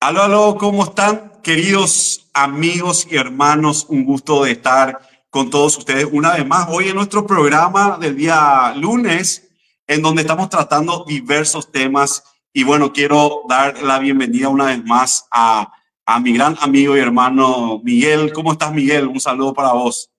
Aló, aló, ¿cómo están, queridos amigos y hermanos? Un gusto de estar con todos ustedes una vez más hoy en nuestro programa del día lunes, en donde estamos tratando diversos temas. Y bueno, quiero dar la bienvenida una vez más a mi gran amigo y hermano Miguel. ¿Cómo estás, Miguel? Un saludo para vos.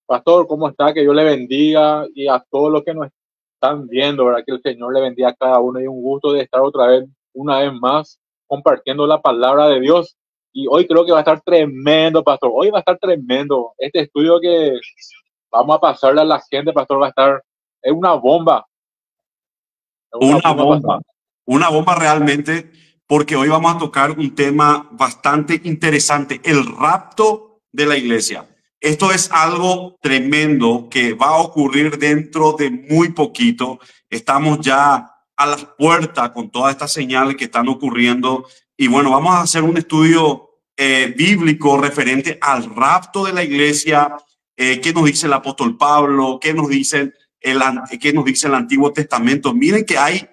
Pastor, ¿cómo está? Que Dios le bendiga y a todos los que nos están viendo, ¿verdad? Que el Señor le bendiga a cada uno y un gusto de estar otra vez, una vez más, compartiendo la palabra de Dios. Y hoy creo que va a estar tremendo, Pastor. Hoy va a estar tremendo. Este estudio que vamos a pasarle a la gente, Pastor, va a estar, es una Una bomba, Pastor. bomba, una bomba realmente, porque hoy vamos a tocar un tema bastante interesante, el rapto de la iglesia. Esto es algo tremendo que va a ocurrir dentro de muy poquito. Estamos ya a las puertas con todas estas señales que están ocurriendo. Y bueno, vamos a hacer un estudio bíblico referente al rapto de la iglesia. ¿Qué nos dice el apóstol Pablo? ¿Qué nos dicen qué nos dice el Antiguo Testamento? Miren que hay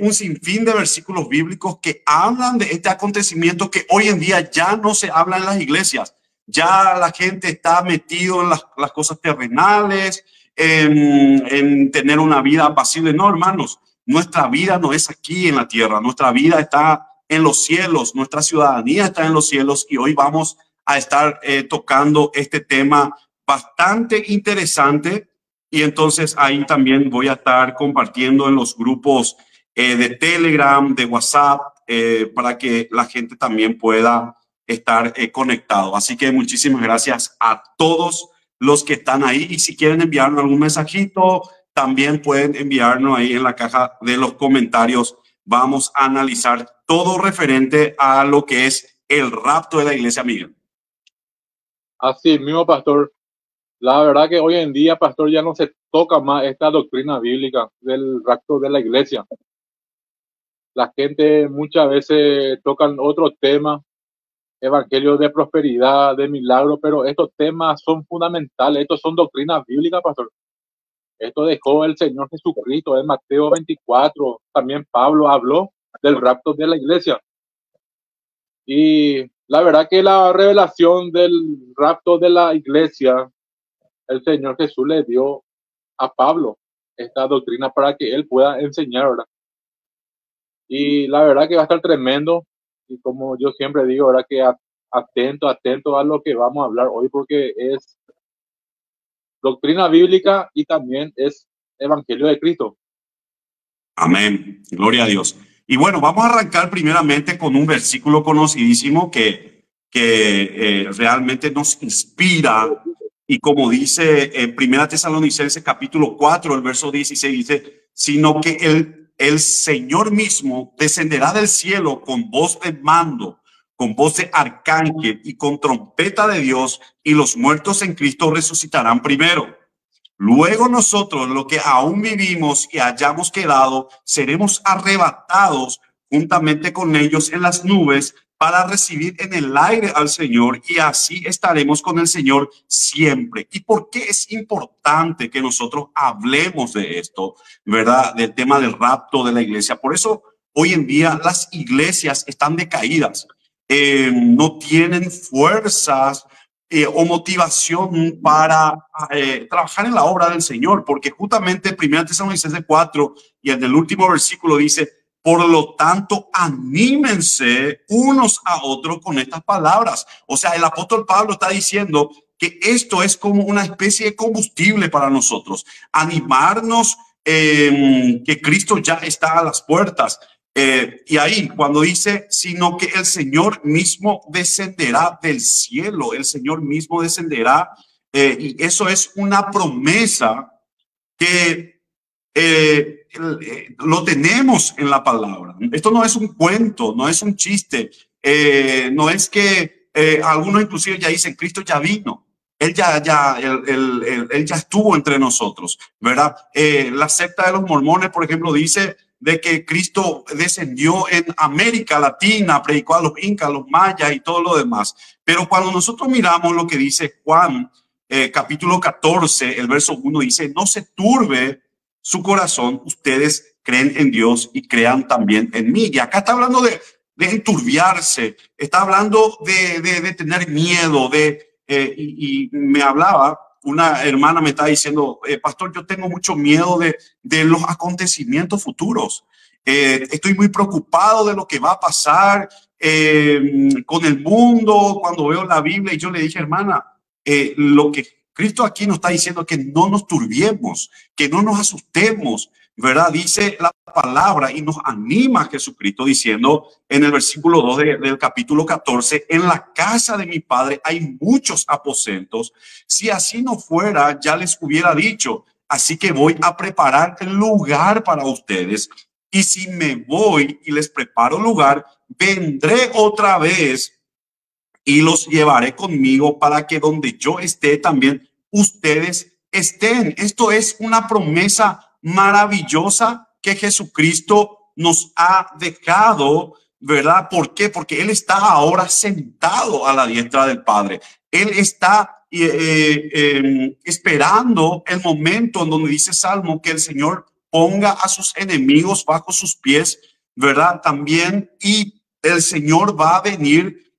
un sinfín de versículos bíblicos que hablan de este acontecimiento que hoy en día ya no se habla en las iglesias. Ya la gente está metido en las cosas terrenales, en tener una vida apacible. No, hermanos, nuestra vida no es aquí en la tierra, nuestra vida está en los cielos, nuestra ciudadanía está en los cielos, y hoy vamos a estar tocando este tema bastante interesante. Y entonces ahí también voy a estar compartiendo en los grupos de Telegram, de WhatsApp, para que la gente también pueda estar conectado. Así que muchísimas gracias a todos los que están ahí. Y si quieren enviarnos algún mensajito, también pueden enviarnos ahí en la caja de los comentarios. Vamos a analizar todo referente a lo que es el rapto de la iglesia, Miguel. Así mismo, Pastor. La verdad que hoy en día, Pastor, ya no se toca más esta doctrina bíblica del rapto de la iglesia. La gente muchas veces tocan otros temas, evangelios de prosperidad, de milagro, pero estos temas son fundamentales, estos son doctrinas bíblicas, pastor. Esto dejó el Señor Jesucristo en Mateo 24, también Pablo habló del rapto de la iglesia. Y la verdad que la revelación del rapto de la iglesia, el Señor Jesús le dio a Pablo esta doctrina para que él pueda enseñar, ¿verdad? Y la verdad que va a estar tremendo. Y como yo siempre digo, ¿verdad? Que atento a lo que vamos a hablar hoy, porque es doctrina bíblica y también es evangelio de Cristo. Amén. Gloria a Dios. Y bueno, vamos a arrancar primeramente con un versículo conocidísimo que realmente nos inspira. Y como dice Primera Tesalonicenses capítulo 4, el verso 16, dice, sino que el Señor mismo descenderá del cielo con voz de mando, con voz de arcángel y con trompeta de Dios, y los muertos en Cristo resucitarán primero. Luego nosotros, los que aún vivimos y hayamos quedado, seremos arrebatados juntamente con ellos en las nubes para recibir en el aire al Señor, y así estaremos con el Señor siempre. ¿Y por qué es importante que nosotros hablemos de esto, verdad? Del tema del rapto de la iglesia. Por eso hoy en día las iglesias están decaídas, no tienen fuerzas o motivación para trabajar en la obra del Señor, porque justamente 1 Tesalonicenses 4 y en el último versículo dice, por lo tanto, anímense unos a otros con estas palabras. O sea, el apóstol Pablo está diciendo que esto es como una especie de combustible para nosotros, animarnos, que Cristo ya está a las puertas. Y ahí, cuando dice, sino que el Señor mismo descenderá del cielo, el Señor mismo descenderá, y eso es una promesa que lo tenemos en la palabra. Esto no es un cuento, no es un chiste, no es que algunos inclusive ya dicen, Cristo ya vino. Él ya estuvo entre nosotros, ¿verdad? La secta de los mormones, por ejemplo, dice de que Cristo descendió en América Latina, predicó a los incas, a los mayas y todo lo demás. Pero cuando nosotros miramos lo que dice Juan, capítulo 14, el verso 1 dice, no se turbe su corazón, ustedes creen en Dios y crean también en mí. Y acá está hablando de enturbiarse, está hablando de tener miedo, y me hablaba, una hermana me está diciendo, pastor, yo tengo mucho miedo de los acontecimientos futuros. Estoy muy preocupado de lo que va a pasar con el mundo cuando veo la Biblia. Y yo le dije, hermana, lo que Cristo aquí nos está diciendo es que no nos turbiemos, que no nos asustemos, ¿verdad? Dice la palabra y nos anima Jesucristo diciendo en el versículo 2 del capítulo 14, en la casa de mi Padre hay muchos aposentos. Si así no fuera, ya les hubiera dicho. Así que voy a preparar el lugar para ustedes. Y si me voy y les preparo lugar, vendré otra vez y los llevaré conmigo para que donde yo esté también ustedes estén. Esto es una promesa maravillosa que Jesucristo nos ha dejado, ¿verdad? ¿Por qué? Porque Él está ahora sentado a la diestra del Padre. Él está esperando el momento en donde dice Salmo que el Señor ponga a sus enemigos bajo sus pies, ¿verdad? También, y el Señor va a venir,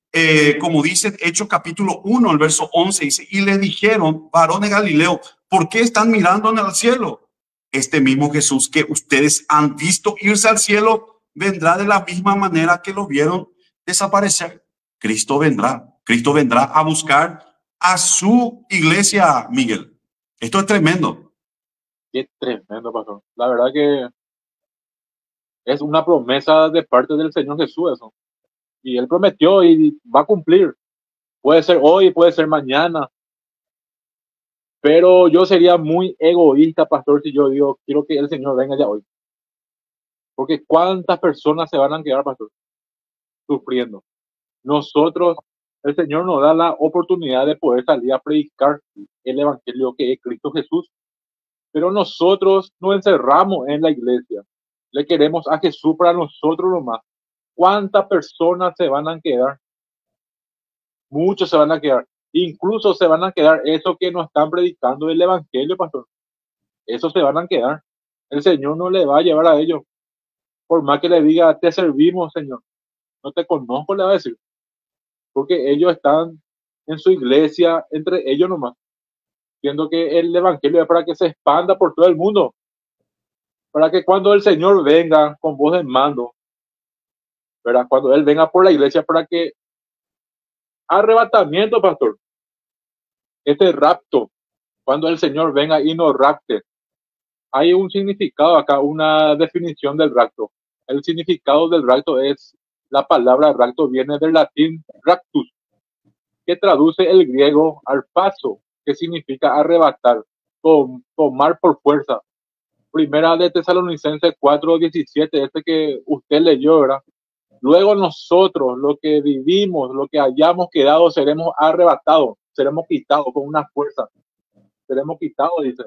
como dice Hechos capítulo 1, el verso 11, dice, y le dijeron, varones Galileo, ¿por qué están mirando en el cielo? Este mismo Jesús que ustedes han visto irse al cielo, vendrá de la misma manera que lo vieron desaparecer. Cristo vendrá a buscar a su iglesia, Miguel. Esto es tremendo. Qué tremendo, pastor. La verdad que es una promesa de parte del Señor Jesús eso. Y Él prometió y va a cumplir. Puede ser hoy, puede ser mañana. Pero yo sería muy egoísta, pastor, si yo digo, quiero que el Señor venga ya hoy. Porque ¿cuántas personas se van a quedar, pastor, sufriendo? Nosotros, el Señor nos da la oportunidad de poder salir a predicar el Evangelio que es Cristo Jesús. Pero nosotros nos encerramos en la iglesia. Le queremos a Jesús para nosotros nomás. ¿Cuántas personas se van a quedar? Muchos se van a quedar. Incluso se van a quedar esos que nos están predicando el Evangelio, pastor. Esos se van a quedar. El Señor no le va a llevar a ellos. Por más que le diga, te servimos, Señor. No te conozco, le va a decir. Porque ellos están en su iglesia, entre ellos nomás. Viendo que el Evangelio es para que se expanda por todo el mundo. Para que cuando el Señor venga con voz de mando, ¿verdad? Cuando Él venga por la iglesia, para que arrebatamiento, pastor. Este rapto, cuando el Señor venga y nos rapte. Hay un significado acá, una definición del rapto. El significado del rapto es, la palabra rapto viene del latín raptus, que traduce el griego arpazo, que significa arrebatar, tomar por fuerza. Primera de Tesalonicenses 4:17, este que usted leyó, ¿verdad? Luego nosotros, lo que vivimos, lo que hayamos quedado, seremos arrebatados, seremos quitados con una fuerza. Seremos quitados, dice.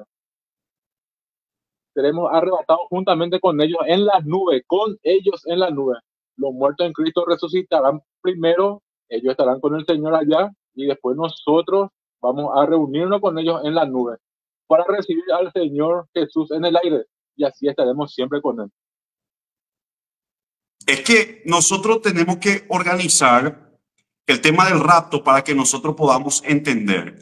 Seremos arrebatados juntamente con ellos en las nubes, con ellos en las nubes. Los muertos en Cristo resucitarán primero, ellos estarán con el Señor allá, y después nosotros vamos a reunirnos con ellos en las nubes para recibir al Señor Jesús en el aire, y así estaremos siempre con Él. Es que nosotros tenemos que organizar el tema del rapto para que nosotros podamos entender.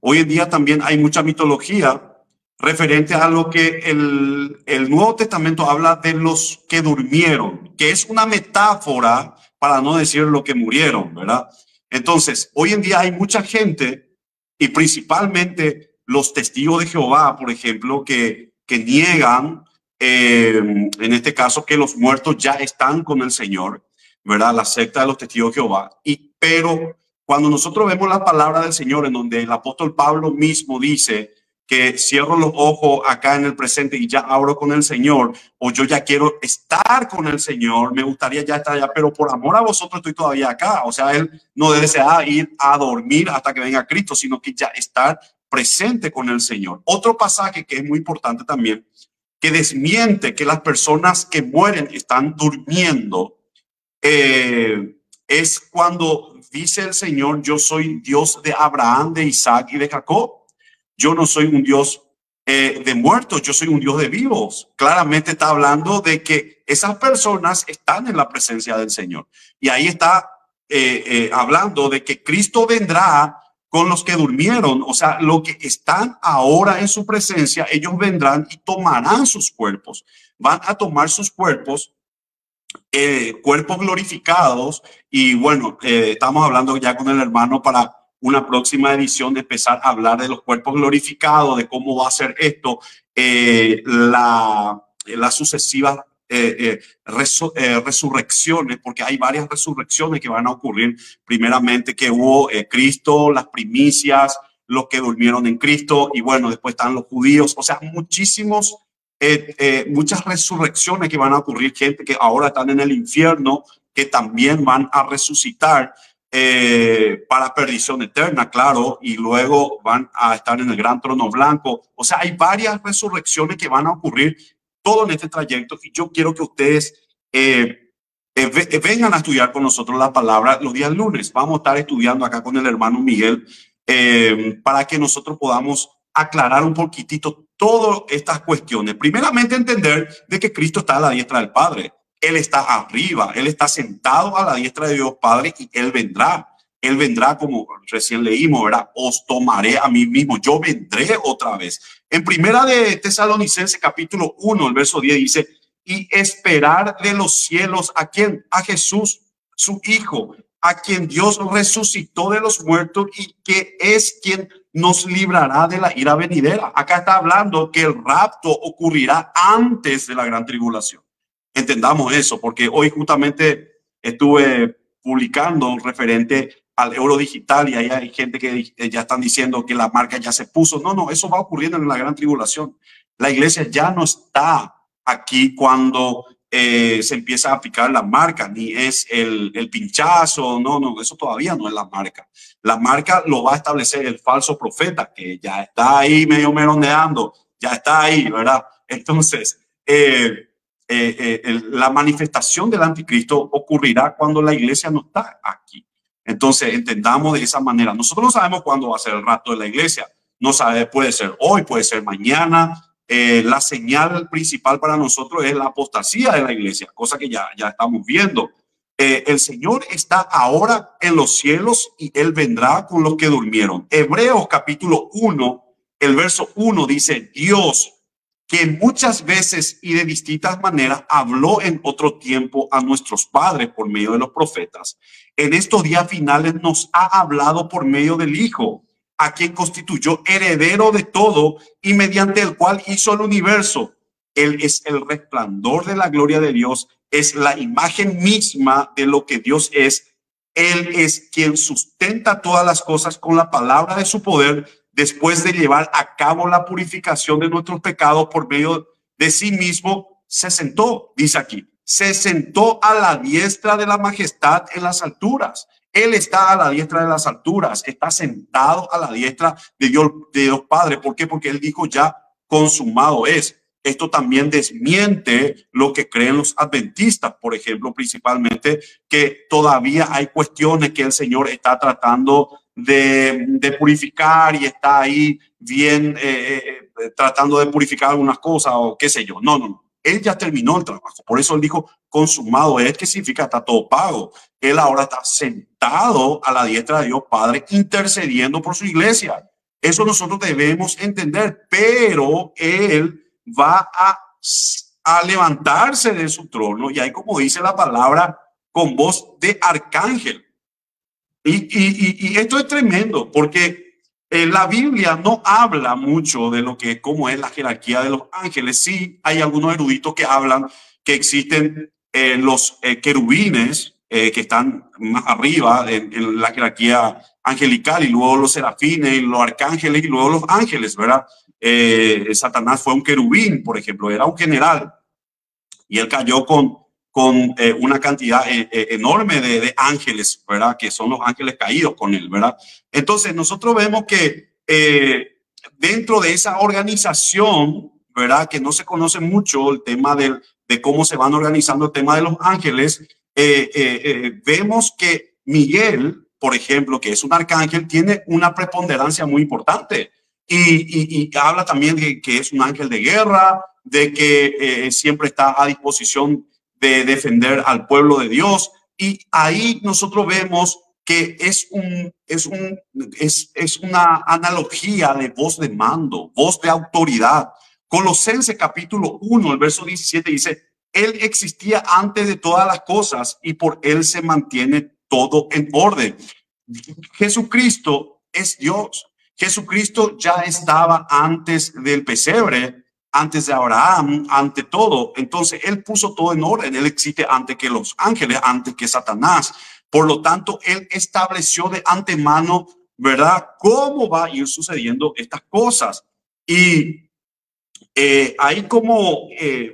Hoy en día también hay mucha mitología referente a lo que el Nuevo Testamento habla de los que durmieron, que es una metáfora para no decir lo que murieron, ¿verdad? Entonces, hoy en día hay mucha gente, y principalmente los testigos de Jehová, por ejemplo, que niegan, en este caso, que los muertos ya están con el Señor, ¿verdad? La secta de los testigos de Jehová. Pero cuando nosotros vemos la palabra del Señor, en donde el apóstol Pablo mismo dice que cierro los ojos acá en el presente y ya abro con el Señor, o yo ya quiero estar con el Señor, me gustaría ya estar allá, pero por amor a vosotros estoy todavía acá. O sea, él no desea ir a dormir hasta que venga Cristo, sino que ya estar presente con el Señor. Otro pasaje que es muy importante también, que desmiente que las personas que mueren están durmiendo, es cuando dice el Señor, yo soy Dios de Abraham, de Isaac y de Jacob. Yo no soy un Dios de muertos, yo soy un Dios de vivos. Claramente está hablando de que esas personas están en la presencia del Señor. Y ahí está hablando de que Cristo vendrá con los que durmieron, o sea, los que están ahora en su presencia, ellos vendrán y tomarán sus cuerpos. Van a tomar sus cuerpos, cuerpos glorificados. Y bueno, estamos hablando ya con el hermano para una próxima edición de empezar a hablar de los cuerpos glorificados, de cómo va a ser esto, las sucesivas resurrecciones, porque hay varias resurrecciones que van a ocurrir. Primeramente que hubo Cristo, las primicias, los que durmieron en Cristo, y bueno, después están los judíos, o sea, muchas resurrecciones que van a ocurrir, gente que ahora están en el infierno, que también van a resucitar para perdición eterna, claro, y luego van a estar en el gran trono blanco. O sea, hay varias resurrecciones que van a ocurrir todo en este trayecto, y yo quiero que ustedes vengan a estudiar con nosotros la palabra los días lunes. Vamos a estar estudiando acá con el hermano Miguel para que nosotros podamos aclarar un poquitito todas estas cuestiones. Primeramente, entender de que Cristo está a la diestra del Padre. Él está arriba, Él está sentado a la diestra de Dios Padre, y Él vendrá. Él vendrá, como recién leímos, ¿verdad? Os tomaré a mí mismo, yo vendré otra vez. En primera de Tesalonicenses capítulo 1, el verso 10 dice, y esperar de los cielos, ¿a quién? A Jesús, su Hijo, a quien Dios resucitó de los muertos y que es quien nos librará de la ira venidera. Acá está hablando que el rapto ocurrirá antes de la gran tribulación. Entendamos eso, porque hoy justamente estuve publicando referente al euro digital, y ahí hay gente que ya están diciendo que la marca ya se puso. No, eso va ocurriendo en la gran tribulación. La iglesia ya no está aquí cuando se empieza a aplicar la marca, ni es el pinchazo. No, eso todavía no es la marca. La marca lo va a establecer el falso profeta, que ya está ahí medio meroneando, ya está ahí, ¿verdad? Entonces, la manifestación del anticristo ocurrirá cuando la iglesia no está aquí. Entonces, entendamos de esa manera. Nosotros no sabemos cuándo va a ser el rapto de la iglesia. No sabe, puede ser hoy, puede ser mañana. La señal principal para nosotros es la apostasía de la iglesia, cosa que ya estamos viendo. El Señor está ahora en los cielos y Él vendrá con los que durmieron. Hebreos capítulo 1, el verso 1 dice, Dios, que muchas veces y de distintas maneras habló en otro tiempo a nuestros padres por medio de los profetas, en estos días finales nos ha hablado por medio del Hijo, a quien constituyó heredero de todo y mediante el cual hizo el universo. Él es el resplandor de la gloria de Dios, es la imagen misma de lo que Dios es. Él es quien sustenta todas las cosas con la palabra de su poder, después de llevar a cabo la purificación de nuestros pecados por medio de sí mismo, se sentó, dice aquí, se sentó a la diestra de la majestad en las alturas. Él está a la diestra de las alturas, está sentado a la diestra de Dios Padre. ¿Por qué? Porque Él dijo ya consumado es. Esto también desmiente lo que creen los adventistas, por ejemplo, principalmente, que todavía hay cuestiones que el Señor está tratando de purificar y está ahí bien tratando de purificar algunas cosas o qué sé yo. No. Él ya terminó el trabajo. Por eso Él dijo consumado es, que significa está todo pago. Él ahora está sentado a la diestra de Dios Padre, intercediendo por su iglesia. Eso nosotros debemos entender, pero Él va a levantarse de su trono, y ahí, como dice la palabra, con voz de arcángel. Y esto es tremendo, porque la Biblia no habla mucho de lo que, cómo es la jerarquía de los ángeles. Sí, hay algunos eruditos que hablan que existen los querubines que están más arriba en la jerarquía angelical, y luego los serafines y los arcángeles y luego los ángeles, ¿verdad? Satanás fue un querubín, por ejemplo, era un general, y él cayó con una cantidad enorme de ángeles, ¿verdad? Que son los ángeles caídos con él, ¿verdad? Entonces nosotros vemos que dentro de esa organización, ¿verdad? Que no se conoce mucho el tema de cómo se van organizando el tema de los ángeles. Vemos que Miguel, por ejemplo, que es un arcángel, tiene una preponderancia muy importante. y habla también de que es un ángel de guerra, de que siempre está a disposición de defender al pueblo de Dios. Y ahí nosotros vemos que es una analogía de voz de mando, voz de autoridad. Colosenses capítulo 1, el verso 17 dice, Él existía antes de todas las cosas y por Él se mantiene todo en orden. Jesucristo es Dios. Jesucristo ya estaba antes del pesebre, antes de Abraham, ante todo. Entonces, Él puso todo en orden. Él existe antes que los ángeles, antes que Satanás. Por lo tanto, Él estableció de antemano, ¿verdad?, cómo va a ir sucediendo estas cosas. Y ahí como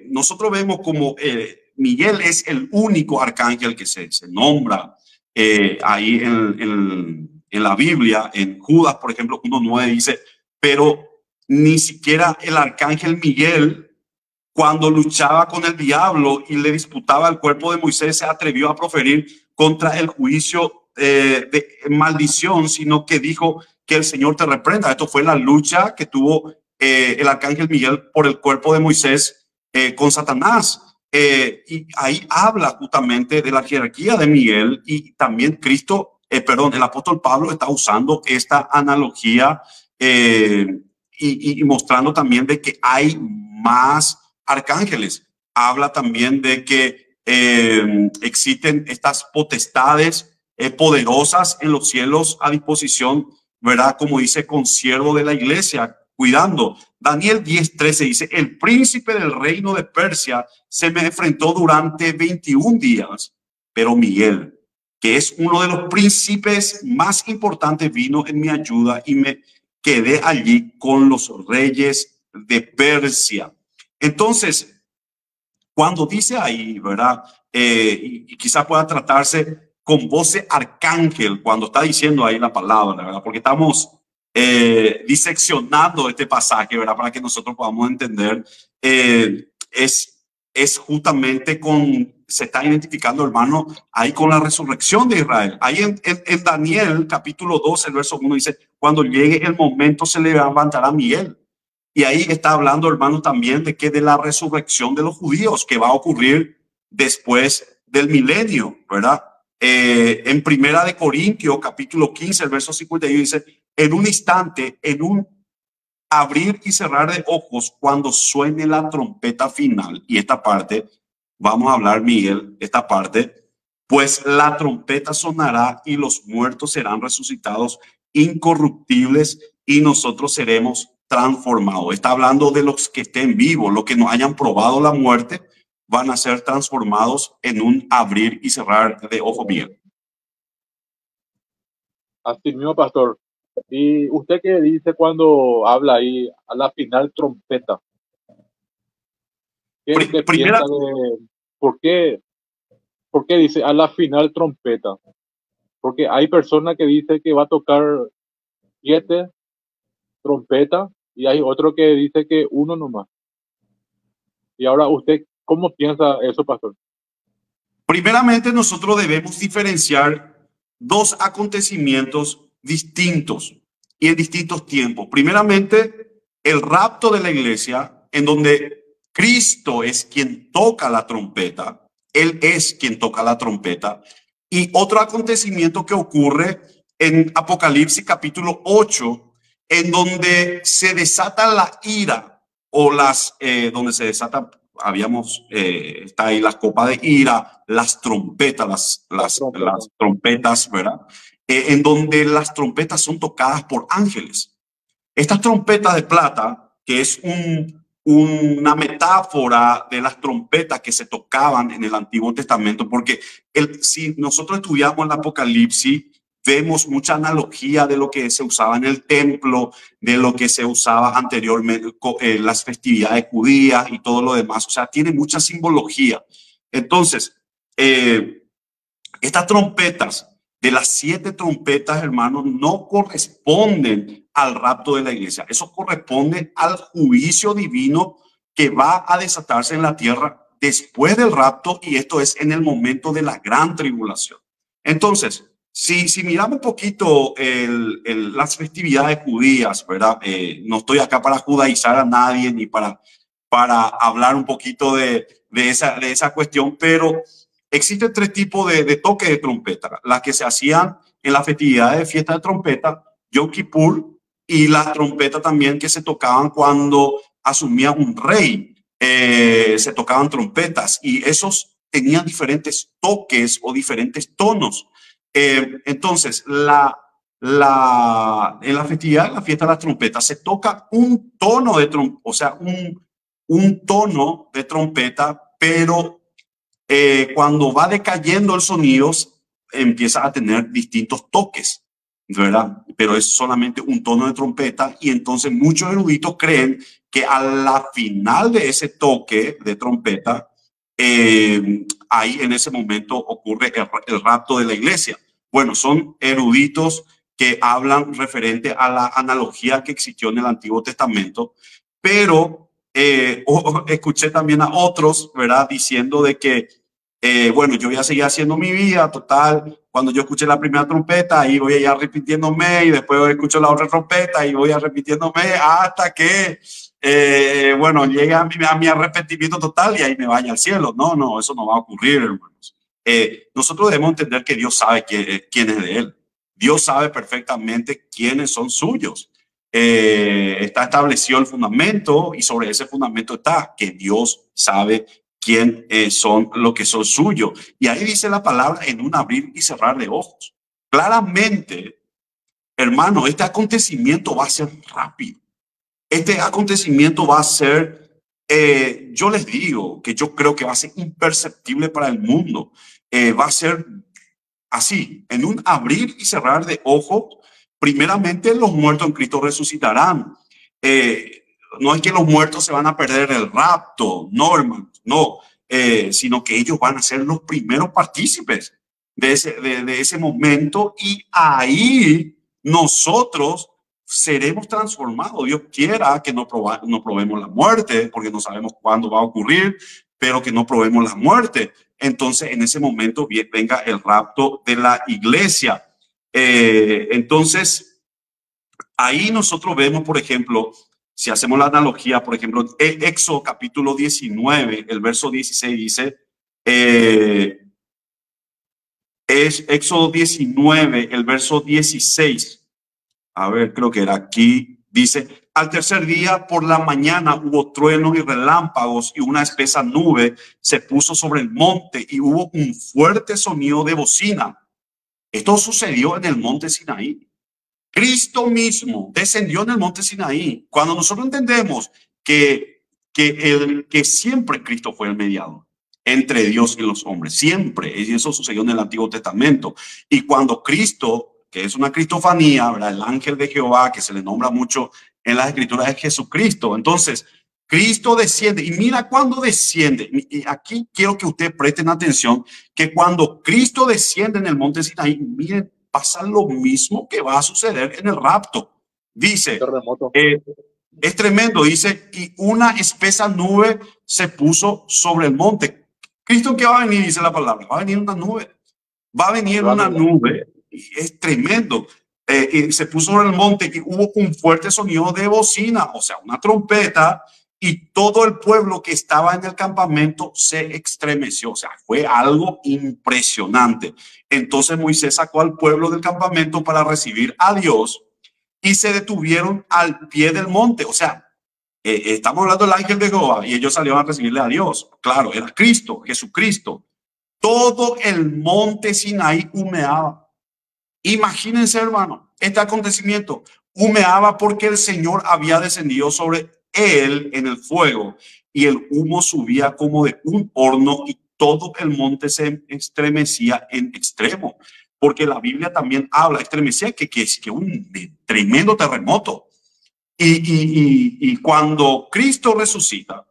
nosotros vemos como Miguel es el único arcángel que se nombra ahí en la Biblia. En Judas, por ejemplo, 1:9 dice, pero ni siquiera el arcángel Miguel, cuando luchaba con el diablo y le disputaba el cuerpo de Moisés, se atrevió a proferir contra el juicio de maldición, sino que dijo que el Señor te reprenda. Esto fue la lucha que tuvo el arcángel Miguel por el cuerpo de Moisés con Satanás. Y ahí habla justamente de la jerarquía de Miguel, y también Cristo, el apóstol Pablo está usando esta analogía y mostrando también de que hay más arcángeles. Habla también de que existen estas potestades poderosas en los cielos a disposición, ¿verdad? Como dice, consiervo de la iglesia, cuidando. Daniel 10:13 dice, el príncipe del reino de Persia se me enfrentó durante 21 días, pero Miguel, que es uno de los príncipes más importantes, vino en mi ayuda y me quedé allí con los reyes de Persia. Entonces, cuando dice ahí, ¿verdad? Y quizá pueda tratarse con voz de arcángel cuando está diciendo ahí la palabra, ¿verdad? Porque estamos diseccionando este pasaje, ¿verdad? Para que nosotros podamos entender. Es justamente se está identificando, hermano, ahí con la resurrección de Israel. Ahí en Daniel capítulo 2, el verso 1 dice, cuando llegue el momento se levantará Miguel. Y ahí está hablando, hermano, también de que de la resurrección de los judíos que va a ocurrir después del milenio, ¿verdad? En Primera de Corintios, capítulo 15, el verso 51 dice, en un instante, en un abrir y cerrar de ojos, cuando suene la trompeta final. Y esta parte, vamos a hablar, Miguel, esta parte, pues la trompeta sonará y los muertos serán resucitados incorruptibles y nosotros seremos transformados. Está hablando de los que estén vivos, los que no hayan probado la muerte, van a ser transformados en un abrir y cerrar de ojo bien. Así mismo, pastor. ¿Y usted qué dice cuando habla ahí a la final trompeta? ¿Qué usted Primera, piensa de por qué dice a la final trompeta? Porque hay personas que dicen que va a tocar 7 trompetas y hay otro que dice que uno nomás. Y ahora usted, ¿cómo piensa eso, pastor? primeramente nosotros debemos diferenciar dos acontecimientos distintos y en distintos tiempos. Primeramente, el rapto de la iglesia, en donde Cristo es quien toca la trompeta. Él es quien toca la trompeta. Y otro acontecimiento que ocurre en Apocalipsis capítulo 8, en donde se desata la ira o donde se desata, está ahí las copas de ira, las trompetas, las trompetas, ¿verdad? En donde las trompetas son tocadas por ángeles. Estas trompetas de plata, que es una metáfora de las trompetas que se tocaban en el Antiguo Testamento, porque si nosotros estudiamos el Apocalipsis, vemos mucha analogía de lo que se usaba en el templo, de lo que se usaba anteriormente en las festividades judías y todo lo demás. O sea, tiene mucha simbología. Entonces, estas trompetas, de las 7 trompetas, hermanos, no corresponden al rapto de la iglesia. Eso corresponde al juicio divino que va a desatarse en la tierra después del rapto, y esto es en el momento de la gran tribulación. Entonces, Si miramos un poquito las festividades judías, ¿verdad? No estoy acá para judaizar a nadie ni para hablar un poquito de esa cuestión, pero existen tres tipos de toques de trompeta. Las que se hacían en las festividades de fiesta de trompeta, Yom Kippur, y las trompetas también que se tocaban cuando asumía un rey. Se tocaban trompetas y esos tenían diferentes toques o diferentes tonos. Entonces, en la festividad, en la fiesta de las trompetas, se toca un tono de trompeta, o sea, un tono de trompeta, pero cuando va decayendo el sonido, empieza a tener distintos toques, ¿verdad? Pero es solamente un tono de trompeta y entonces muchos eruditos creen que a la final de ese toque de trompeta, ahí en ese momento ocurre el rapto de la iglesia. Bueno, son eruditos que hablan referente a la analogía que existió en el Antiguo Testamento, pero escuché también a otros, ¿verdad? Diciendo de que, bueno, yo voy a seguir haciendo mi vida, total, cuando yo escuché la primera trompeta, ahí voy a ir repitiéndome y después escucho la otra trompeta y voy a repitiéndome hasta que, bueno, llegue a mi arrepentimiento total y ahí me vaya al cielo. No, no, eso no va a ocurrir, hermanos. Nosotros debemos entender que Dios sabe quién es de Él. Dios sabe perfectamente quiénes son suyos. Está establecido el fundamento y sobre ese fundamento está que Dios sabe quién son los que son suyos. Y ahí dice la palabra en un abrir y cerrar de ojos. Claramente, hermano, este acontecimiento va a ser rápido. Este acontecimiento va a ser, yo les digo que yo creo que va a ser imperceptible para el mundo. Va a ser así, en un abrir y cerrar de ojos. Primeramente, los muertos en Cristo resucitarán. No es que los muertos se van a perder el rapto, no, hermanos, no, sino que ellos van a ser los primeros partícipes de ese momento y ahí nosotros seremos transformados. Dios quiera que no probemos la muerte, porque no sabemos cuándo va a ocurrir, pero que no probemos la muerte. Entonces, en ese momento venga el rapto de la iglesia. Entonces, ahí nosotros vemos, por ejemplo, si hacemos la analogía, por ejemplo, Éxodo capítulo 19, el verso 16 dice, es Éxodo 19, el verso 16. A ver, creo que era aquí. Dice, al tercer día por la mañana hubo truenos y relámpagos y una espesa nube se puso sobre el monte y hubo un fuerte sonido de bocina. Esto sucedió en el monte Sinaí. Cristo mismo descendió en el monte Sinaí. Cuando nosotros entendemos que siempre Cristo fue el mediador entre Dios y los hombres, siempre, y eso sucedió en el Antiguo Testamento. Y cuando Cristo, que es una cristofanía, ¿verdad? El ángel de Jehová, que se le nombra mucho en las escrituras, de Jesucristo. Entonces, Cristo desciende, y mira cuando desciende, y aquí quiero que ustedes presten atención, que cuando Cristo desciende en el monte Sinaí, miren, pasa lo mismo que va a suceder en el rapto. Dice, es tremendo, dice, y una espesa nube se puso sobre el monte. ¿Cristo qué va a venir? Dice la palabra, va a venir una nube, va a venir una nube, y es tremendo. Y se puso sobre el monte y hubo un fuerte sonido de bocina, o sea, una trompeta, y todo el pueblo que estaba en el campamento se estremeció. O sea, fue algo impresionante. Entonces Moisés sacó al pueblo del campamento para recibir a Dios y se detuvieron al pie del monte. O sea, estamos hablando del ángel de Jehová y ellos salieron a recibirle a Dios. Claro, era Cristo, Jesucristo. Todo el monte Sinaí humeaba. Imagínense, hermano, este acontecimiento humeaba porque el Señor había descendido sobre él en el fuego y el humo subía como de un horno y todo el monte se estremecía en extremo, porque la Biblia también habla, estremecía que es que un tremendo terremoto. Y cuando Cristo resucita,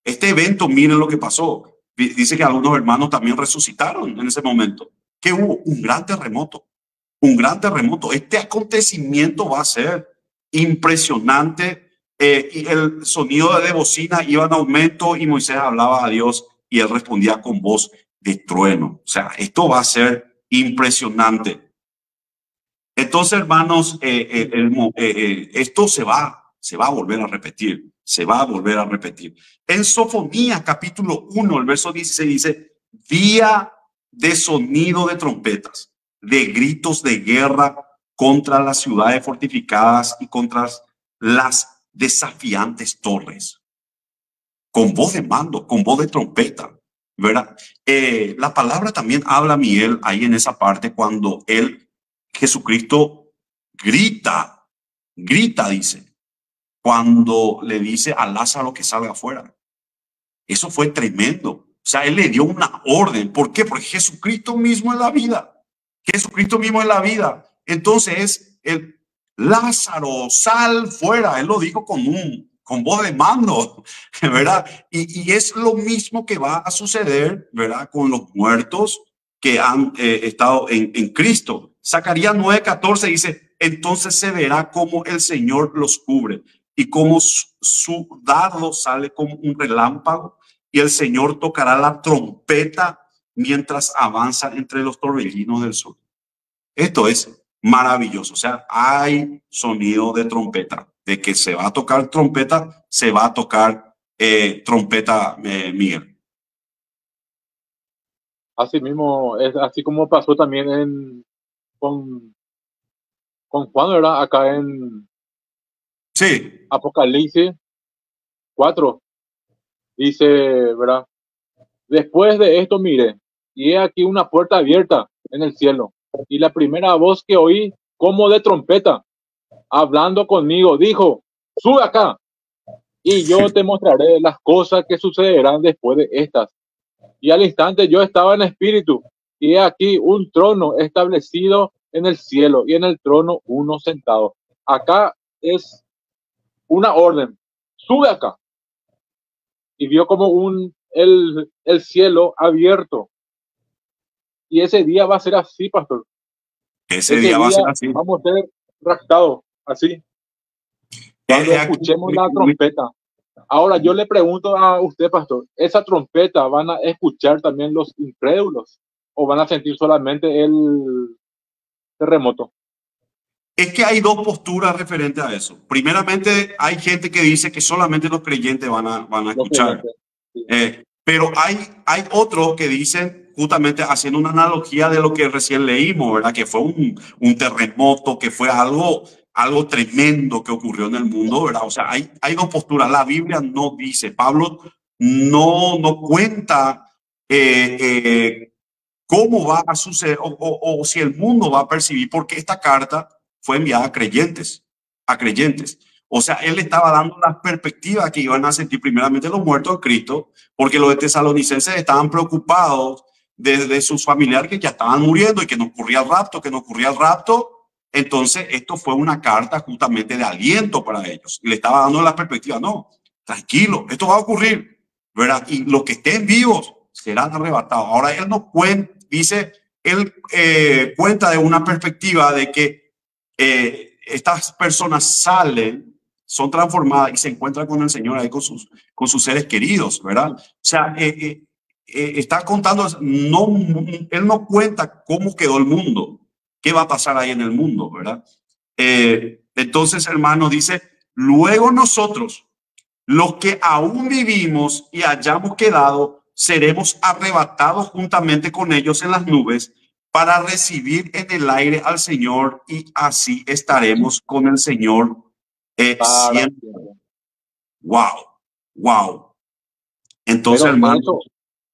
este evento, miren lo que pasó. Dice que algunos hermanos también resucitaron en ese momento, que hubo un gran terremoto. Un gran terremoto. Este acontecimiento va a ser impresionante. Y el sonido de bocina iba en aumento y Moisés hablaba a Dios y él respondía con voz de trueno. O sea, esto va a ser impresionante. Entonces, hermanos, esto se va a volver a repetir, se va a volver a repetir. En Sofonías capítulo 1, el verso 16 dice, día de sonido de trompetas, de gritos de guerra contra las ciudades fortificadas y contra las desafiantes torres, con voz de mando, con voz de trompeta, ¿verdad? La palabra también habla, Miguel, ahí en esa parte, cuando Jesucristo grita, dice, cuando le dice a Lázaro que salga afuera. Eso fue tremendo. O sea, él le dio una orden. ¿Por qué? Porque Jesucristo mismo es la vida. Jesucristo mismo es la vida. Entonces, el Lázaro, sal fuera. Él lo dijo con voz de mando, ¿verdad? Y es lo mismo que va a suceder, ¿verdad? Con los muertos que han estado en Cristo. Zacarías 9:14 dice, entonces se verá cómo el Señor los cubre y cómo su dardo sale como un relámpago y el Señor tocará la trompeta mientras avanza entre los torbellinos del sur. Esto es maravilloso. O sea, hay sonido de trompeta, de que se va a tocar trompeta, se va a tocar trompeta, Miguel. Así mismo, es así como pasó también con Juan, ¿verdad? Acá en Sí. Apocalipsis 4, dice, ¿verdad? Después de esto miré, y he aquí una puerta abierta en el cielo, y la primera voz que oí, como de trompeta, hablando conmigo, dijo, sube acá, y yo te mostraré las cosas que sucederán después de estas. Y al instante yo estaba en espíritu, y he aquí un trono establecido en el cielo, y en el trono uno sentado. Acá es una orden, sube acá. Y vio como el cielo abierto. Y ese día va a ser así, pastor. Ese día va a ser así. Vamos a ser raptados, así. Cuando escuchemos la trompeta. Ahora yo le pregunto a usted, pastor, ¿esa trompeta van a escuchar también los incrédulos o van a sentir solamente el terremoto? Es que hay dos posturas referentes a eso. Primeramente, hay gente que dice que solamente los creyentes van a escuchar. Sí. Pero hay otros que dicen, justamente haciendo una analogía de lo que recién leímos, ¿verdad? Que fue un terremoto, que fue algo tremendo que ocurrió en el mundo, ¿verdad? O sea, hay dos posturas. La Biblia no dice, Pablo no cuenta cómo va a suceder o si el mundo va a percibir, porque esta carta fue enviada a creyentes, O sea, él estaba dando la perspectiva que iban a sentir primeramente los muertos de Cristo, porque los de tesalonicenses estaban preocupados de sus familiares que ya estaban muriendo y que no ocurría el rapto, Entonces, esto fue una carta justamente de aliento para ellos. Y le estaba dando la perspectiva, no, tranquilo, esto va a ocurrir, ¿verdad? Y los que estén vivos serán arrebatados. Ahora, él no cuenta, él cuenta de una perspectiva de que estas personas salen, son transformadas y se encuentran con el Señor ahí con sus seres queridos, ¿verdad? O sea, está contando, él no cuenta cómo quedó el mundo, qué va a pasar ahí en el mundo, ¿verdad? Entonces, hermano, dice, luego nosotros, los que aún vivimos y hayamos quedado, seremos arrebatados juntamente con ellos en las nubes para recibir en el aire al Señor y así estaremos con el Señor siempre. Wow. Entonces, hermano,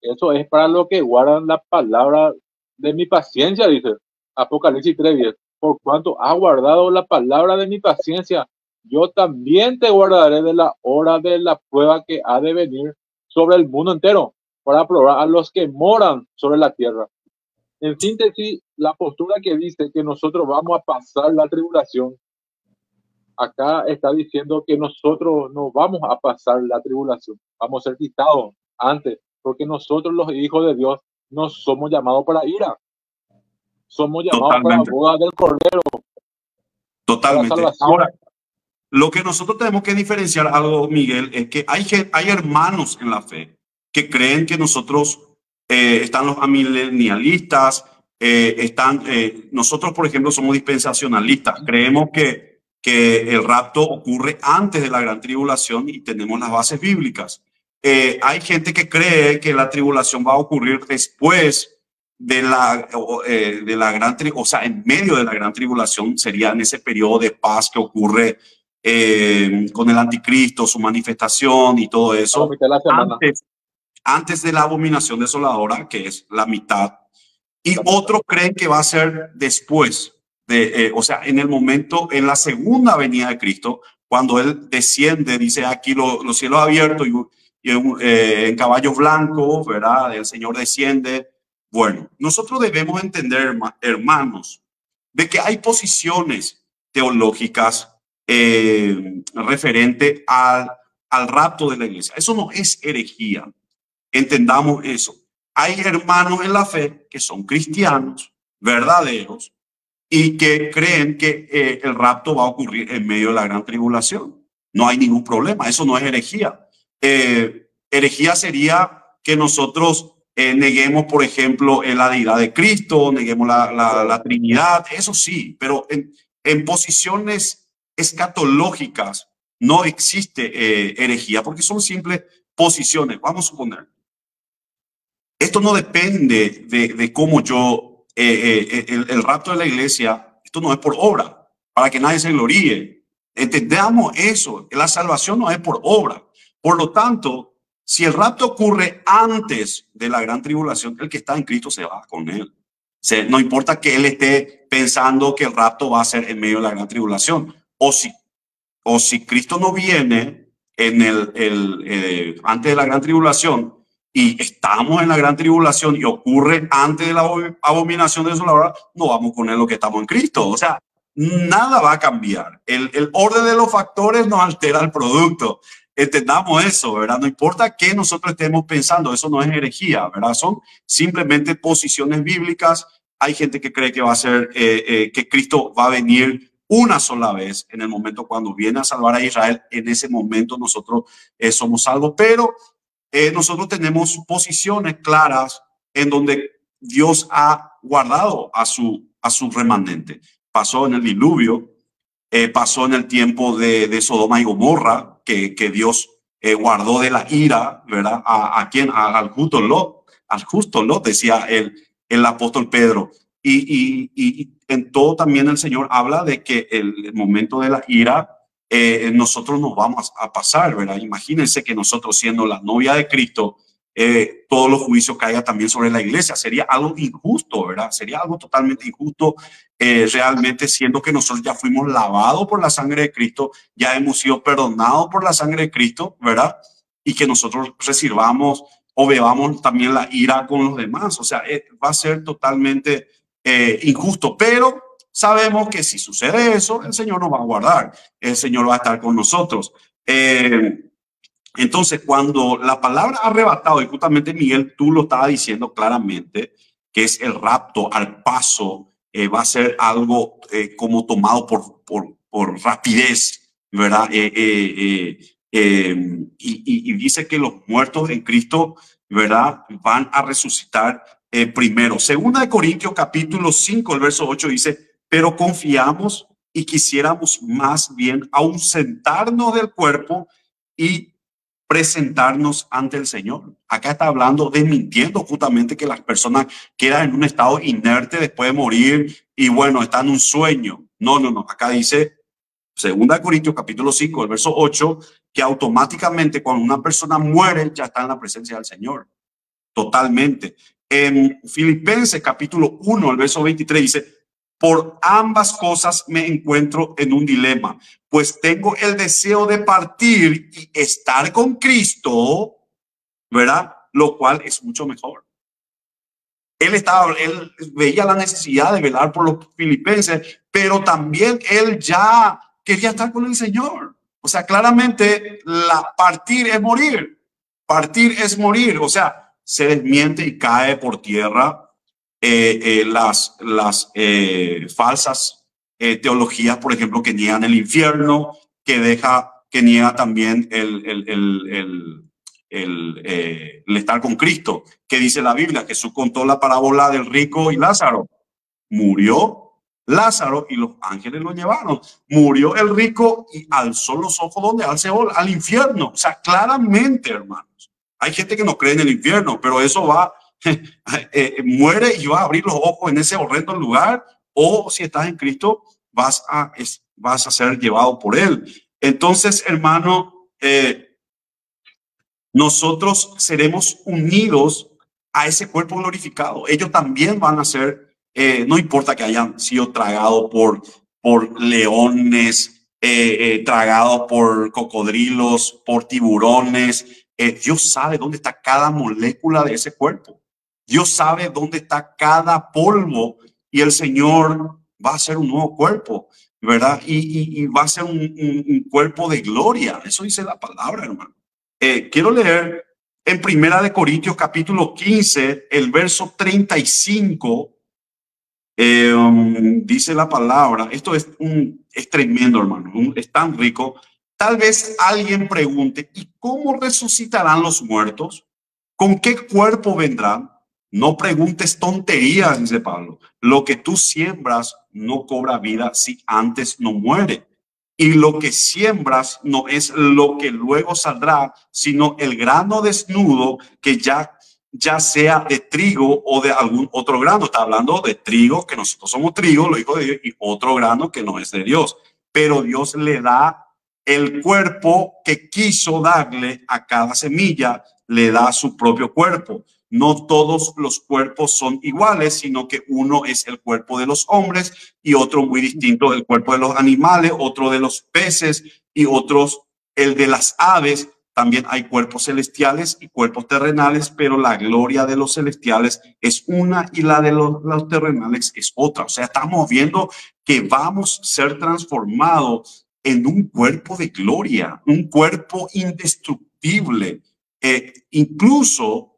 eso es para los que guardan la palabra de mi paciencia, dice Apocalipsis 3:10. Por cuanto has guardado la palabra de mi paciencia, yo también te guardaré de la hora de la prueba que ha de venir sobre el mundo entero, para probar a los que moran sobre la tierra. En síntesis, la postura que dice que nosotros vamos a pasar la tribulación, acá está diciendo que nosotros no vamos a pasar la tribulación, vamos a ser quitados antes, porque nosotros los hijos de Dios no somos llamados para ira, somos llamados para la boda del Cordero. Totalmente. Ahora, lo que nosotros tenemos que diferenciar algo, Miguel, es que hay hermanos en la fe que creen que nosotros, están los amilenialistas, nosotros, por ejemplo, somos dispensacionalistas. Creemos que el rapto ocurre antes de la gran tribulación y tenemos las bases bíblicas. Hay gente que cree que la tribulación va a ocurrir después de la gran tribulación, o sea, en medio de la gran tribulación, sería en ese periodo de paz que ocurre con el anticristo, su manifestación y todo eso, antes de la abominación desoladora, que es la mitad. Y otros creen que va a ser después, o sea, en el momento, en la segunda venida de Cristo, cuando Él desciende, dice aquí los cielos abiertos y en caballos blancos, ¿verdad? El Señor desciende. Bueno, nosotros debemos entender, hermanos, de que hay posiciones teológicas referente al rapto de la iglesia. Eso no es herejía. Entendamos eso. Hay hermanos en la fe que son cristianos, verdaderos, y que creen que el rapto va a ocurrir en medio de la gran tribulación. No hay ningún problema. Eso no es herejía. Herejía sería que nosotros neguemos, por ejemplo, la deidad de Cristo, neguemos la Trinidad. Eso sí, pero en posiciones escatológicas no existe herejía porque son simples posiciones. Vamos a suponer. Esto no depende de cómo yo, el rapto de la iglesia, esto no es por obra, para que nadie se gloríe. Entendamos eso, la salvación no es por obra. Por lo tanto, si el rapto ocurre antes de la gran tribulación, el que está en Cristo se va con él. No importa que él esté pensando que el rapto va a ser en medio de la gran tribulación. O si Cristo no viene antes de la gran tribulación, y estamos en la gran tribulación y ocurre antes de la abominación desoladora, no vamos con él lo que estamos en Cristo. O sea, nada va a cambiar. El orden de los factores no altera el producto. Entendamos eso, ¿verdad? No importa qué nosotros estemos pensando, eso no es herejía, ¿verdad? Son simplemente posiciones bíblicas. Hay gente que cree que va a ser, que Cristo va a venir una sola vez en el momento cuando viene a salvar a Israel. En ese momento nosotros somos salvos, pero nosotros tenemos posiciones claras en donde Dios ha guardado a su remanente. Pasó en el diluvio, pasó en el tiempo de Sodoma y Gomorra, que Dios guardó de la ira, ¿verdad? Al justo Lot, decía el apóstol Pedro. Y en todo también el Señor habla de que el momento de la ira, nosotros nos vamos a pasar, ¿verdad? Imagínense que nosotros, siendo la novia de Cristo, todos los juicios caigan también sobre la iglesia. Sería algo injusto, ¿verdad? Sería algo totalmente injusto, realmente, siendo que nosotros ya fuimos lavados por la sangre de Cristo, ya hemos sido perdonados por la sangre de Cristo, ¿verdad? Y que nosotros recibamos o bebamos también la ira con los demás. O sea, va a ser totalmente injusto, pero sabemos que si sucede eso, el Señor nos va a guardar, el Señor va a estar con nosotros. Entonces, cuando la palabra arrebatado, y justamente Miguel, tú lo estabas diciendo claramente, que es el rapto al paso, va a ser algo como tomado por rapidez, ¿verdad? Y dice que los muertos en Cristo, ¿verdad?, van a resucitar primero. Segunda de Corintios capítulo 5, el verso 8 dice: pero confiamos y quisiéramos más bien ausentarnos del cuerpo y presentarnos ante el Señor. Acá está hablando, desmintiendo justamente que las personas quedan en un estado inerte después de morir y bueno, están en un sueño. No. Acá dice, segunda de Corintios capítulo 5, el verso 8, que automáticamente cuando una persona muere ya está en la presencia del Señor. Totalmente. En Filipenses capítulo 1, el verso 23 dice: por ambas cosas me encuentro en un dilema, pues tengo el deseo de partir y estar con Cristo, ¿verdad? Lo cual es mucho mejor. Él veía la necesidad de velar por los filipenses, pero también él ya quería estar con el Señor. O sea, claramente partir es morir. Partir es morir. O sea, se desmiente y cae por tierra las falsas teologías, por ejemplo, que niegan el infierno, que niega también el estar con Cristo. Que dice la Biblia: Jesús contó la parábola del rico y Lázaro. Murió Lázaro y los ángeles lo llevaron. Murió el rico y alzó los ojos donde al Seol, al infierno. O sea, claramente, hermanos. Hay gente que no cree en el infierno, pero eso va, muere y va a abrir los ojos en ese horrendo lugar. O si estás en Cristo, vas a ser llevado por Él. Entonces, hermano, nosotros seremos unidos a ese cuerpo glorificado. Ellos también van a ser, no importa que hayan sido tragados por leones, tragados por cocodrilos, por tiburones. Dios sabe dónde está cada molécula de ese cuerpo. Dios sabe dónde está cada polvo y el Señor va a hacer un nuevo cuerpo, ¿verdad? Y va a ser un cuerpo de gloria. Eso dice la palabra, hermano. Quiero leer en Primera de Corintios capítulo 15, el verso 35. Dice la palabra, esto es tremendo, hermano, es tan rico. Tal vez alguien pregunte, ¿y cómo resucitarán los muertos? ¿Con qué cuerpo vendrán? No preguntes tonterías, dice Pablo. Lo que tú siembras no cobra vida si antes no muere. Y lo que siembras no es lo que luego saldrá, sino el grano desnudo que ya sea de trigo o de algún otro grano. Está hablando de trigo, que nosotros somos trigo, los hijos de Dios, y otro grano que no es de Dios. Pero Dios le da el cuerpo que quiso darle a cada semilla, le da su propio cuerpo. No todos los cuerpos son iguales, sino que uno es el cuerpo de los hombres y otro muy distinto, el cuerpo de los animales, otro de los peces y otros el de las aves. También hay cuerpos celestiales y cuerpos terrenales, pero la gloria de los celestiales es una y la de los terrenales es otra. O sea, estamos viendo que vamos a ser transformados en un cuerpo de gloria, un cuerpo indestructible. Incluso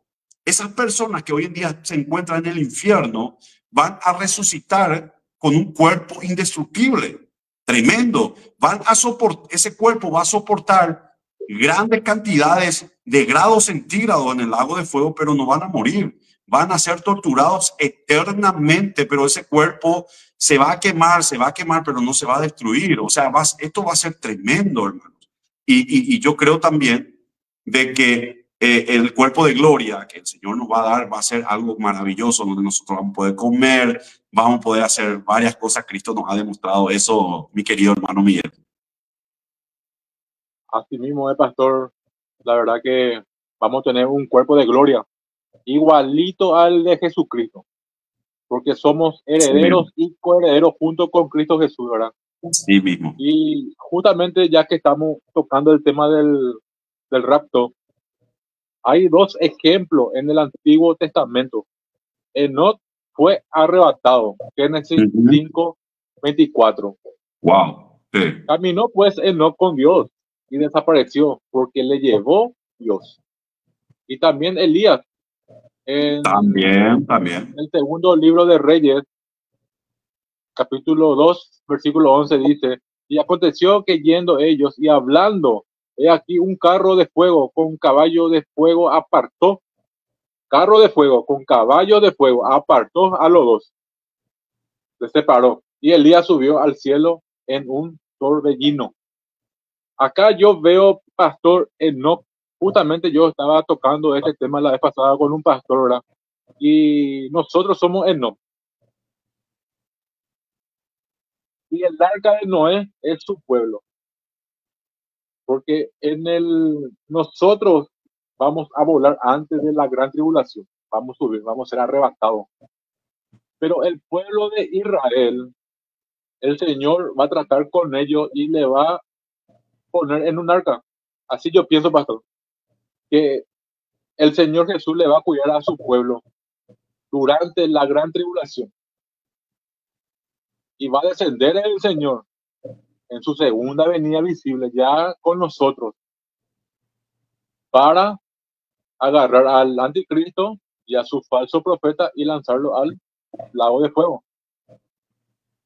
esas personas que hoy en día se encuentran en el infierno van a resucitar con un cuerpo indestructible. Tremendo. Ese cuerpo va a soportar grandes cantidades de grados centígrados en el lago de fuego, pero no van a morir. Van a ser torturados eternamente, pero ese cuerpo se va a quemar, pero no se va a destruir. O sea, esto va a ser tremendo, hermanos. Y yo creo también de que el cuerpo de gloria que el Señor nos va a dar va a ser algo maravilloso, donde nosotros vamos a poder comer, vamos a poder hacer varias cosas. Cristo nos ha demostrado eso, mi querido hermano Miguel. Así mismo, pastor, la verdad que vamos a tener un cuerpo de gloria igualito al de Jesucristo, porque somos herederos y coherederos junto con Cristo Jesús, ¿verdad? Sí mismo. Y justamente ya que estamos tocando el tema del rapto, hay dos ejemplos en el Antiguo Testamento. Enoc fue arrebatado, Génesis 5:24. Wow. Sí. Caminó pues Enoc con Dios y desapareció porque le llevó Dios. Y también Elías, También. el segundo libro de Reyes, capítulo 2, versículo 11 dice, y aconteció que yendo ellos y hablando, he aquí un carro de fuego con caballo de fuego apartó, carro de fuego con caballo de fuego apartó a los dos, se separó, y Elías subió al cielo en un torbellino. Acá yo veo, pastor Enoc, justamente yo estaba tocando este tema la vez pasada con un pastor, ¿verdad? Y nosotros somos Enoc. Y el arca de Noé es su pueblo. Porque nosotros vamos a volar antes de la gran tribulación. Vamos a subir, vamos a ser arrebatados. Pero el pueblo de Israel, el Señor va a tratar con ellos y le va a poner en un arca. Así yo pienso, pastor, que el Señor Jesús le va a cuidar a su pueblo durante la gran tribulación. Y va a descender el Señor en su segunda venida visible ya con nosotros para agarrar al anticristo y a su falso profeta y lanzarlo al lago de fuego.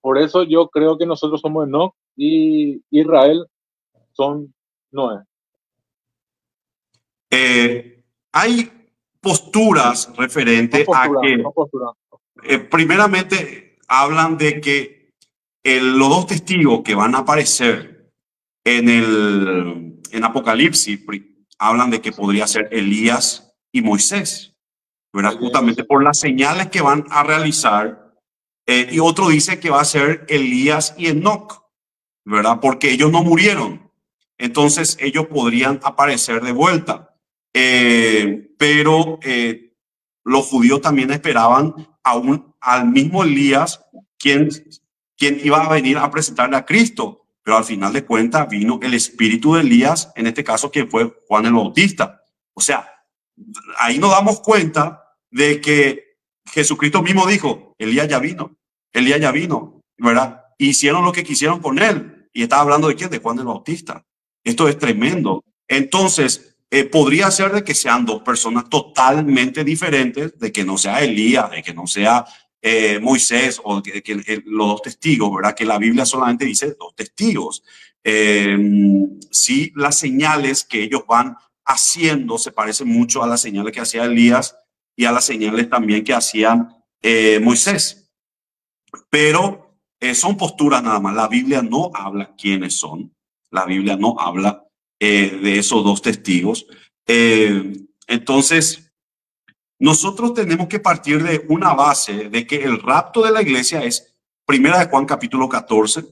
Por eso yo creo que nosotros somos Enoc y Israel son Noé. Hay posturas referentes a que, primeramente, hablan de que los dos testigos que van a aparecer en Apocalipsis hablan de que podría ser Elías y Moisés, ¿verdad? Justamente por las señales que van a realizar. Y otro dice que va a ser Elías y Enoc, ¿verdad? Porque ellos no murieron. Entonces ellos podrían aparecer de vuelta. Pero los judíos también esperaban al mismo Elías, quien iba a venir a presentarle a Cristo. Pero al final de cuentas vino el espíritu de Elías, en este caso quien fue Juan el Bautista. O sea, ahí nos damos cuenta de que Jesucristo mismo dijo, Elías ya vino, ¿verdad? Hicieron lo que quisieron con él. Y estaba hablando de quién, de Juan el Bautista. Esto es tremendo. Entonces, podría ser de que sean dos personas totalmente diferentes, de que no sea Elías, de que no sea Moisés o que los dos testigos, ¿verdad? Que la Biblia solamente dice dos testigos. Sí, las señales que ellos van haciendo se parecen mucho a las señales que hacía Elías y a las señales también que hacía Moisés. Pero son posturas nada más. La Biblia no habla quiénes son. La Biblia no habla de esos dos testigos. Entonces, nosotros tenemos que partir de una base de que el rapto de la iglesia es Primera de Juan capítulo 14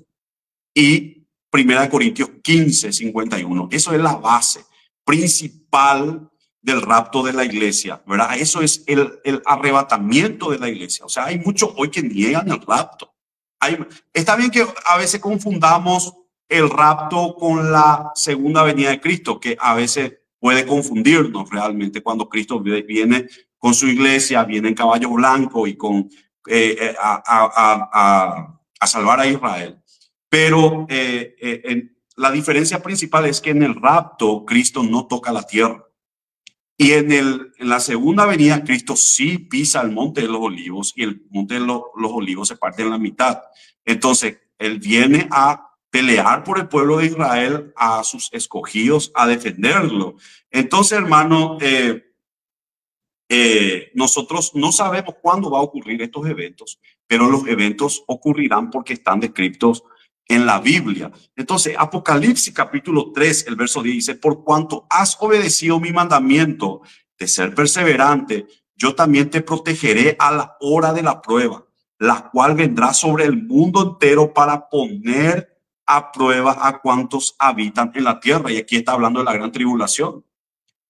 y Primera de Corintios 15, 51. Eso es la base principal del rapto de la iglesia, ¿verdad? Eso es el arrebatamiento de la iglesia. O sea, hay muchos hoy que niegan el rapto. Está bien que a veces confundamos el rapto con la segunda venida de Cristo, que a veces puede confundirnos realmente cuando Cristo viene con su iglesia, viene en caballo blanco y con a salvar a Israel. Pero la diferencia principal es que en el rapto Cristo no toca la tierra. Y en la segunda venida, Cristo sí pisa el monte de los olivos y el monte de los olivos se parte en la mitad. Entonces, Él viene a pelear por el pueblo de Israel, a sus escogidos, a defenderlo. Entonces, hermano, nosotros no sabemos cuándo va a ocurrir estos eventos, pero los eventos ocurrirán porque están descritos en la Biblia. Entonces, Apocalipsis capítulo 3, el verso 10 dice, por cuanto has obedecido mi mandamiento de ser perseverante, yo también te protegeré a la hora de la prueba, la cual vendrá sobre el mundo entero para poner a prueba a cuantos habitan en la tierra. Y aquí está hablando de la gran tribulación.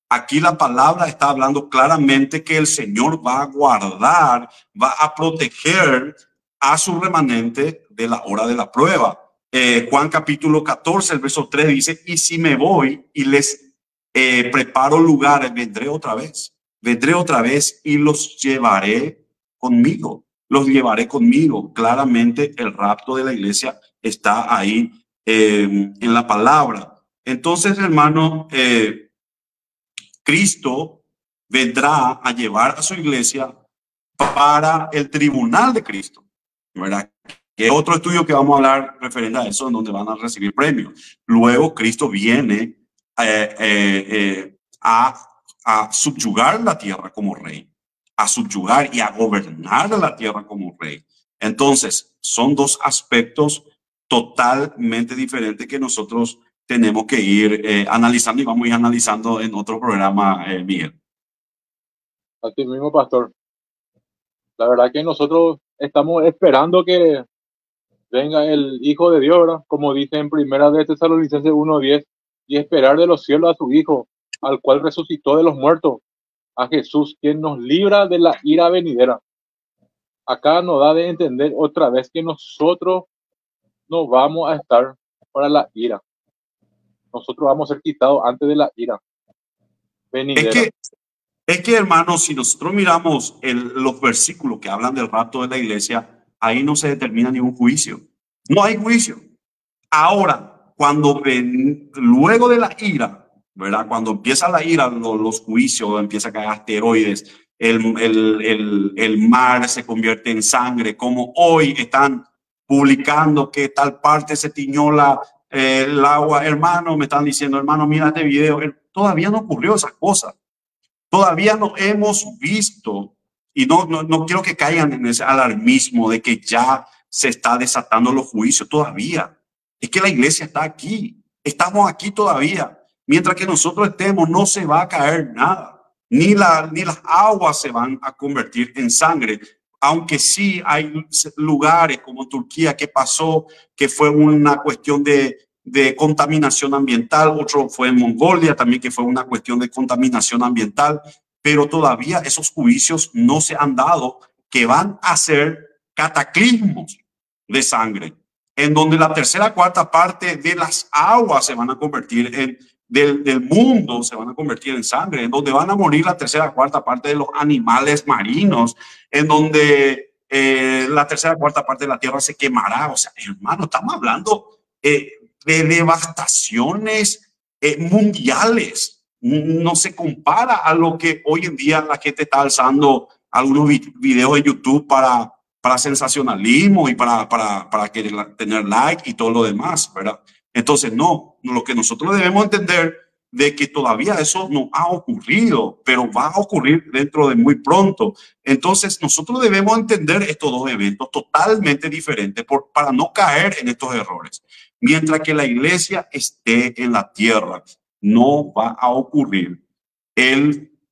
Aquí la palabra está hablando claramente que el Señor va a guardar, va a proteger a su remanente de la hora de la prueba. Juan capítulo 14, el verso 3 dice, y si me voy y les preparo lugares, vendré otra vez y los llevaré conmigo, Claramente el rapto de la iglesia está ahí en la palabra. Entonces, hermano, Cristo vendrá a llevar a su iglesia para el tribunal de Cristo, ¿verdad? Que es otro estudio que vamos a hablar referente a eso, en donde van a recibir premios. Luego Cristo viene a subyugar la tierra como rey, a subyugar y a gobernar la tierra como rey. Entonces, son dos aspectos totalmente diferentes que nosotros tenemos que ir analizando y vamos a ir analizando en otro programa, Miguel. Así mismo, pastor. La verdad que nosotros estamos esperando que venga el Hijo de Dios, ¿verdad? Como dice en Primera de Tesalonicenses 1:10, y esperar de los cielos a su Hijo, al cual resucitó de los muertos, a Jesús, quien nos libra de la ira venidera. Acá nos da de entender otra vez que nosotros no vamos a estar para la ira. Nosotros vamos a ser quitados antes de la ira venidera. Es que, hermanos, si nosotros miramos los versículos que hablan del rapto de la iglesia, ahí no se determina ningún juicio. No hay juicio. Ahora, cuando ven, luego de la ira, ¿verdad? Cuando empieza la ira, los juicios, empieza a caer asteroides, el mar se convierte en sangre, como hoy están publicando que tal parte se tiñó el agua. Hermano, me están diciendo, hermano, mira este video. Todavía no ocurrió esas cosas. Todavía no hemos visto Y no quiero que caigan en ese alarmismo de que ya se está desatando los juicios todavía. Es que la iglesia está aquí, estamos aquí todavía. Mientras que nosotros estemos, no se va a caer nada, ni las aguas se van a convertir en sangre. Aunque sí hay lugares como Turquía que pasó, que fue una cuestión de contaminación ambiental, otro fue en Mongolia también, que fue una cuestión de contaminación ambiental, pero todavía esos juicios no se han dado, que van a ser cataclismos de sangre, en donde la tercera cuarta parte de las aguas se van a convertir del mundo, se van a convertir en sangre, en donde van a morir la tercera cuarta parte de los animales marinos, en donde la tercera cuarta parte de la tierra se quemará. O sea, hermano, estamos hablando de devastaciones mundiales. No se compara a lo que hoy en día la gente está alzando algunos videos de YouTube para sensacionalismo y para tener like y todo lo demás, ¿verdad? Entonces, no, lo que nosotros debemos entender de que todavía eso no ha ocurrido, pero va a ocurrir dentro de muy pronto. Entonces, nosotros debemos entender estos dos eventos totalmente diferentes para no caer en estos errores. Mientras que la iglesia esté en la tierra, no va a ocurrir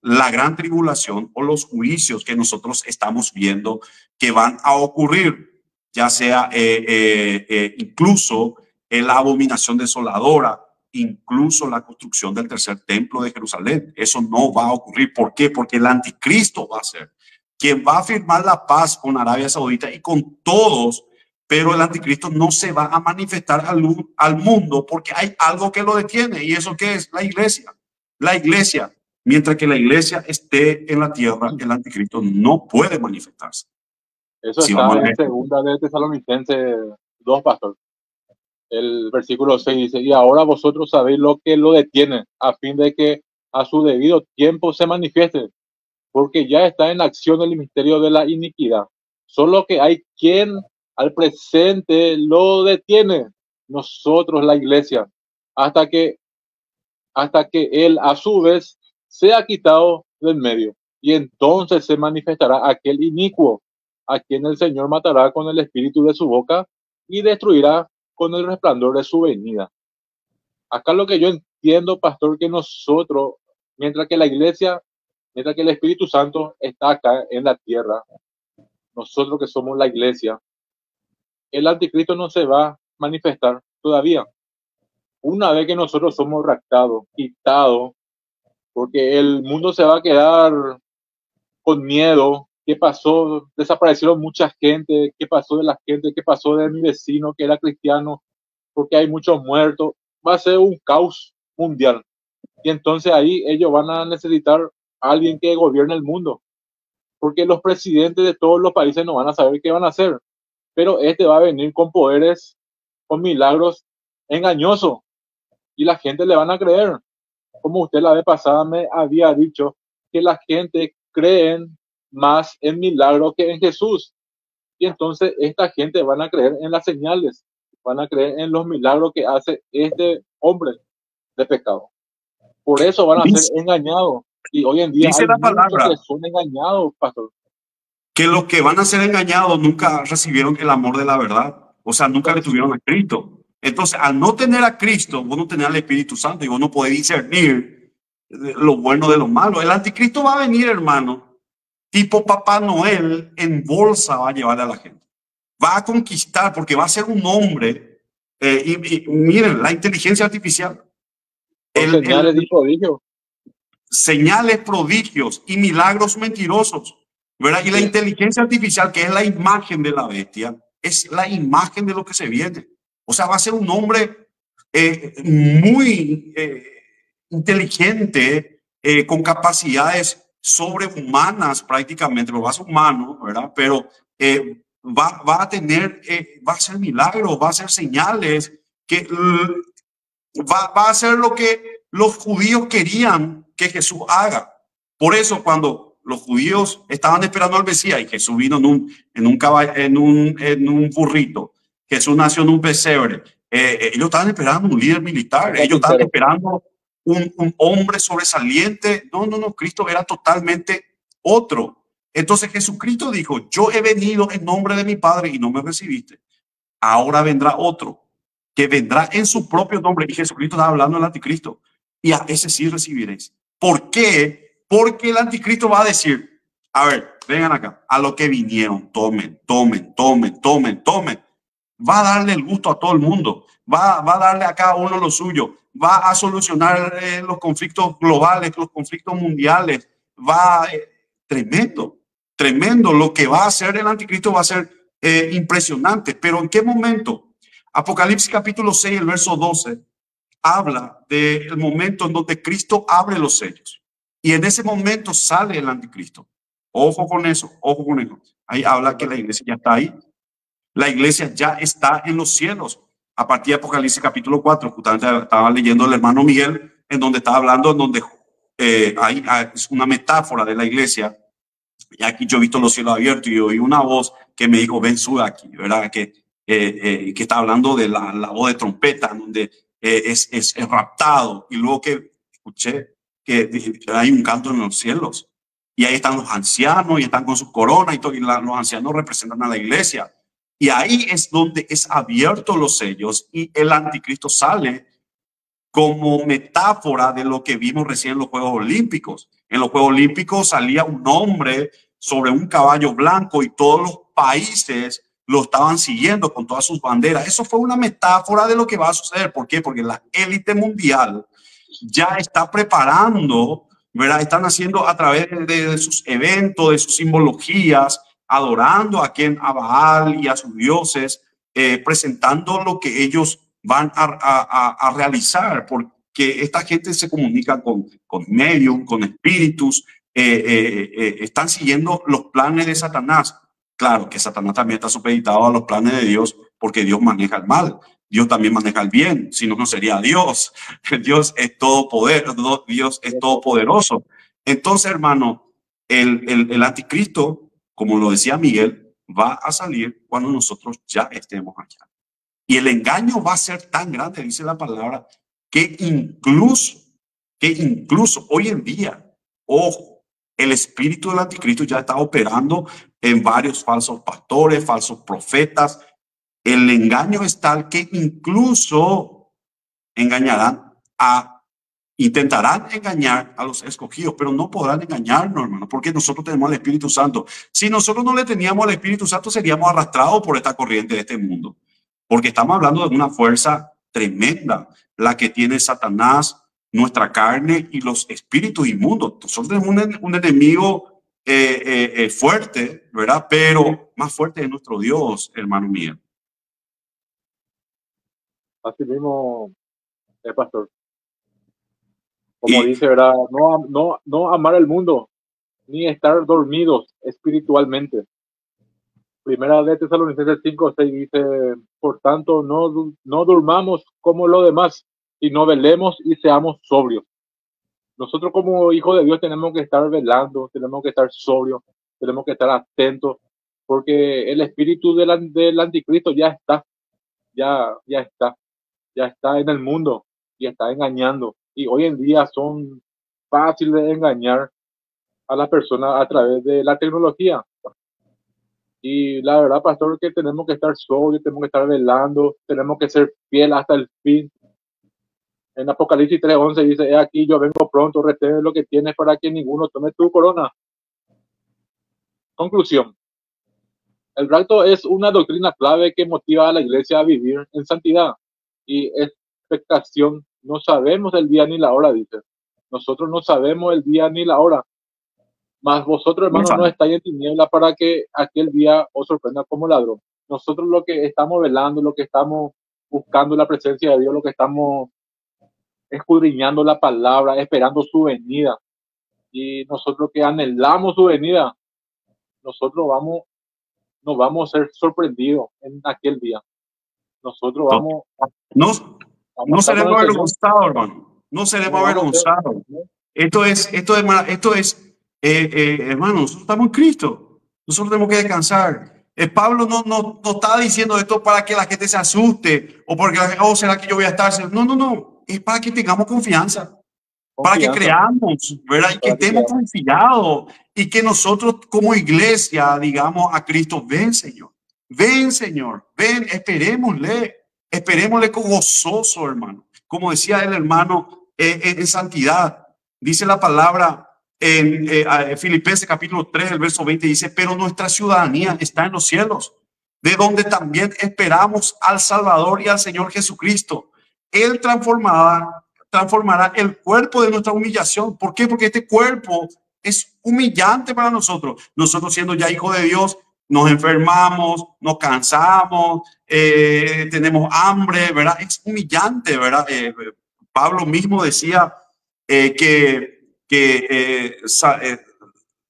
la gran tribulación o los juicios que nosotros estamos viendo que van a ocurrir, ya sea incluso la abominación desoladora, incluso la construcción del tercer templo de Jerusalén. Eso no va a ocurrir. ¿Por qué? Porque el anticristo va a ser quien va a firmar la paz con Arabia Saudita y con todos, pero el anticristo no se va a manifestar al mundo porque hay algo que lo detiene. ¿Y eso qué es? La iglesia. La iglesia. Mientras que la iglesia esté en la tierra, el anticristo no puede manifestarse. Eso sí, está en segunda de Tesalonicenses 2, pastor. El versículo 6 dice, y ahora vosotros sabéis lo que lo detiene, a fin de que a su debido tiempo se manifieste, porque ya está en acción el misterio de la iniquidad. Solo que hay quien al presente lo detiene, nosotros la iglesia, hasta que él a su vez sea quitado del medio. Y entonces se manifestará aquel inicuo, a quien el Señor matará con el espíritu de su boca y destruirá con el resplandor de su venida. Acá lo que yo entiendo, pastor, que nosotros, mientras que la iglesia, mientras que el Espíritu Santo está acá en la tierra, nosotros que somos la iglesia, el anticristo no se va a manifestar todavía. Una vez que nosotros somos raptados, quitados, porque el mundo se va a quedar con miedo. ¿Qué pasó? Desaparecieron mucha gente. ¿Qué pasó de la gente? ¿Qué pasó de mi vecino que era cristiano? Porque hay muchos muertos. Va a ser un caos mundial. Y entonces ahí ellos van a necesitar a alguien que gobierne el mundo. Porque los presidentes de todos los países no van a saber qué van a hacer. Pero este va a venir con poderes, con milagros engañosos. Y la gente le van a creer. Como usted la vez pasada me había dicho, que la gente cree más en milagros que en Jesús. Y entonces esta gente van a creer en las señales, van a creer en los milagros que hace este hombre de pecado. Por eso van a ser engañados. Y hoy en día hay muchos que son engañados, pastor. Que los que van a ser engañados nunca recibieron el amor de la verdad. O sea, nunca le tuvieron a Cristo. Entonces, al no tener a Cristo, vos no tenés al Espíritu Santo y vos no podés discernir lo bueno de lo malo. El anticristo va a venir, hermano, tipo Papá Noel, en bolsa va a llevar a la gente. Va a conquistar porque va a ser un hombre. Y miren, la inteligencia artificial. Señales y prodigios. Señales, prodigios y milagros mentirosos, ¿verdad? Y la inteligencia artificial, que es la imagen de la bestia, es la imagen de lo que se viene. O sea, va a ser un hombre muy inteligente, con capacidades sobrehumanas prácticamente, pero va a ser humano, ¿verdad? Pero va a tener, va a hacer milagros, va a hacer señales, que va a hacer lo que los judíos querían que Jesús haga. Por eso cuando los judíos estaban esperando al Mesías y Jesús vino en un burrito, Jesús nació en un pesebre, ellos estaban esperando un líder militar, ellos estaban esperando un hombre sobresaliente. No, Cristo era totalmente otro. Entonces Jesucristo dijo, yo he venido en nombre de mi Padre y no me recibiste. Ahora vendrá otro que vendrá en su propio nombre. Y Jesucristo está hablando del anticristo. Y a ese sí recibiréis. ¿Por qué? Porque el anticristo va a decir, a ver, vengan acá, a lo que vinieron, tomen, tomen, tomen, tomen, tomen. Va a darle el gusto a todo el mundo. Va a darle a cada uno lo suyo. Va a solucionar los conflictos globales, los conflictos mundiales. Tremendo, tremendo. Lo que va a hacer el anticristo va a ser impresionante. Pero ¿en qué momento? Apocalipsis capítulo 6, el verso 12, habla del momento en donde Cristo abre los sellos. Y en ese momento sale el anticristo. Ojo con eso, ojo con eso. Ahí habla que la iglesia ya está ahí. La iglesia ya está en los cielos. A partir de Apocalipsis capítulo 4, justamente estaba leyendo el hermano Miguel, en donde estaba hablando, en donde hay es una metáfora de la iglesia. Y aquí yo he visto los cielos abiertos y oí una voz que me dijo, ven, sube aquí, ¿verdad? Que está hablando de la voz de trompeta, donde es raptado. Y luego que escuché que hay un canto en los cielos. Y ahí están los ancianos y están con sus coronas y todo. Y los ancianos representan a la iglesia. Y ahí es donde es abierto los sellos y el anticristo sale como metáfora de lo que vimos recién en los Juegos Olímpicos. En los Juegos Olímpicos salía un hombre sobre un caballo blanco y todos los países lo estaban siguiendo con todas sus banderas. Eso fue una metáfora de lo que va a suceder. ¿Por qué? Porque la élite mundial ya está preparando, ¿verdad? Están haciendo a través de sus eventos, de sus simbologías, adorando a Baal y a sus dioses, presentando lo que ellos van a realizar, porque esta gente se comunica con medium, con espíritus, están siguiendo los planes de Satanás. Claro que Satanás también está supeditado a los planes de Dios, porque Dios maneja el mal. Dios también maneja el bien, si no, no sería Dios. Dios es todopoderoso, Dios es todopoderoso. Entonces, hermano, el anticristo, como lo decía Miguel, va a salir cuando nosotros ya estemos allá. Y el engaño va a ser tan grande, dice la palabra, que incluso hoy en día, ojo, el espíritu del anticristo ya está operando en varios falsos pastores, falsos profetas. El engaño es tal que incluso intentarán engañar a los escogidos, pero no podrán engañarnos, hermano, porque nosotros tenemos al Espíritu Santo. Si nosotros no le teníamos al Espíritu Santo, seríamos arrastrados por esta corriente de este mundo, porque estamos hablando de una fuerza tremenda, la que tiene Satanás, nuestra carne y los espíritus inmundos. Nosotros tenemos un enemigo fuerte, ¿verdad? Pero más fuerte es nuestro Dios, hermano mío. Así mismo, pastor. Como dice, ¿verdad? No amar el mundo, ni estar dormidos espiritualmente. Primera de Tesalonicenses 5:6 dice, por tanto, no durmamos como los demás, sino velemos y seamos sobrios. Nosotros como hijos de Dios tenemos que estar velando, tenemos que estar sobrios, tenemos que estar atentos, porque el espíritu del anticristo ya está en el mundo y está engañando. Y hoy en día son fáciles de engañar a las personas a través de la tecnología. Y la verdad, pastor, que tenemos que estar sobrios, tenemos que estar velando, tenemos que ser fieles hasta el fin. En Apocalipsis 3:11 dice, he aquí yo vengo pronto, retén lo que tienes para que ninguno tome tu corona. Conclusión. El rapto es una doctrina clave que motiva a la iglesia a vivir en santidad y expectación. No sabemos el día ni la hora, dice. Nosotros no sabemos el día ni la hora. Mas vosotros, hermanos, no estáis en tiniebla para que aquel día os sorprenda como ladrón. Nosotros lo que estamos velando, lo que estamos buscando la presencia de Dios, lo que estamos escudriñando la palabra, esperando su venida. Y nosotros que anhelamos su venida, nosotros nos vamos a ser sorprendidos en aquel día. Nosotros no seremos avergonzados, hermano. No seremos avergonzados. Esto es, hermano, nosotros estamos en Cristo. Nosotros tenemos que descansar. Pablo no está diciendo esto para que la gente se asuste o porque será que yo voy a estar. No. Es para que tengamos confianza. para que Confianza. creamos, ¿verdad? Y que Para que estemos creamos. confiados y que nosotros como iglesia digamos a Cristo, ven Señor, ven, esperémosle con gozoso, hermano. Como decía el hermano, en santidad. Dice la palabra en Filipenses capítulo 3, el verso 20, dice, pero nuestra ciudadanía está en los cielos, de donde también esperamos al Salvador y al Señor Jesucristo. Él transformará el cuerpo de nuestra humillación. ¿Por qué? Porque este cuerpo es humillante para nosotros. Nosotros siendo ya hijos de Dios, nos enfermamos, nos cansamos, tenemos hambre, ¿verdad? Es humillante, ¿verdad? Pablo mismo decía que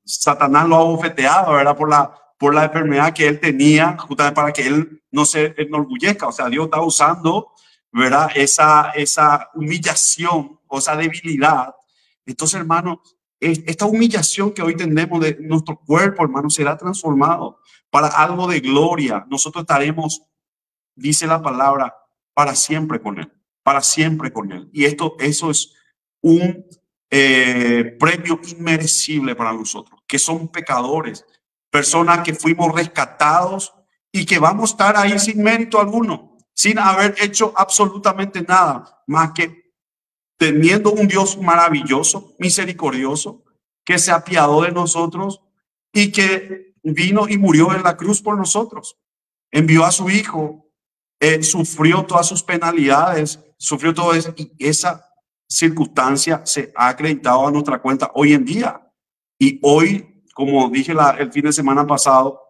Satanás lo ha bofeteado, ¿verdad? Por la enfermedad que él tenía, justamente para que él no se enorgullezca. O sea, Dios está usando, ¿verdad? Esa humillación o esa debilidad. Entonces, hermano, esta humillación que hoy tenemos de nuestro cuerpo, hermano, será transformado para algo de gloria. Nosotros estaremos, dice la palabra, para siempre con Él, para siempre con Él. Y eso es un premio inmerecible para nosotros, que son pecadores, personas que fuimos rescatados y que vamos a estar ahí sin mérito alguno, sin haber hecho absolutamente nada, más que teniendo un Dios maravilloso, misericordioso, que se apiadó de nosotros y que vino y murió en la cruz por nosotros. Envió a su Hijo, sufrió todas sus penalidades, sufrió todo eso, y esa circunstancia se ha acreditado a nuestra cuenta hoy en día. Y hoy, como dije el fin de semana pasado,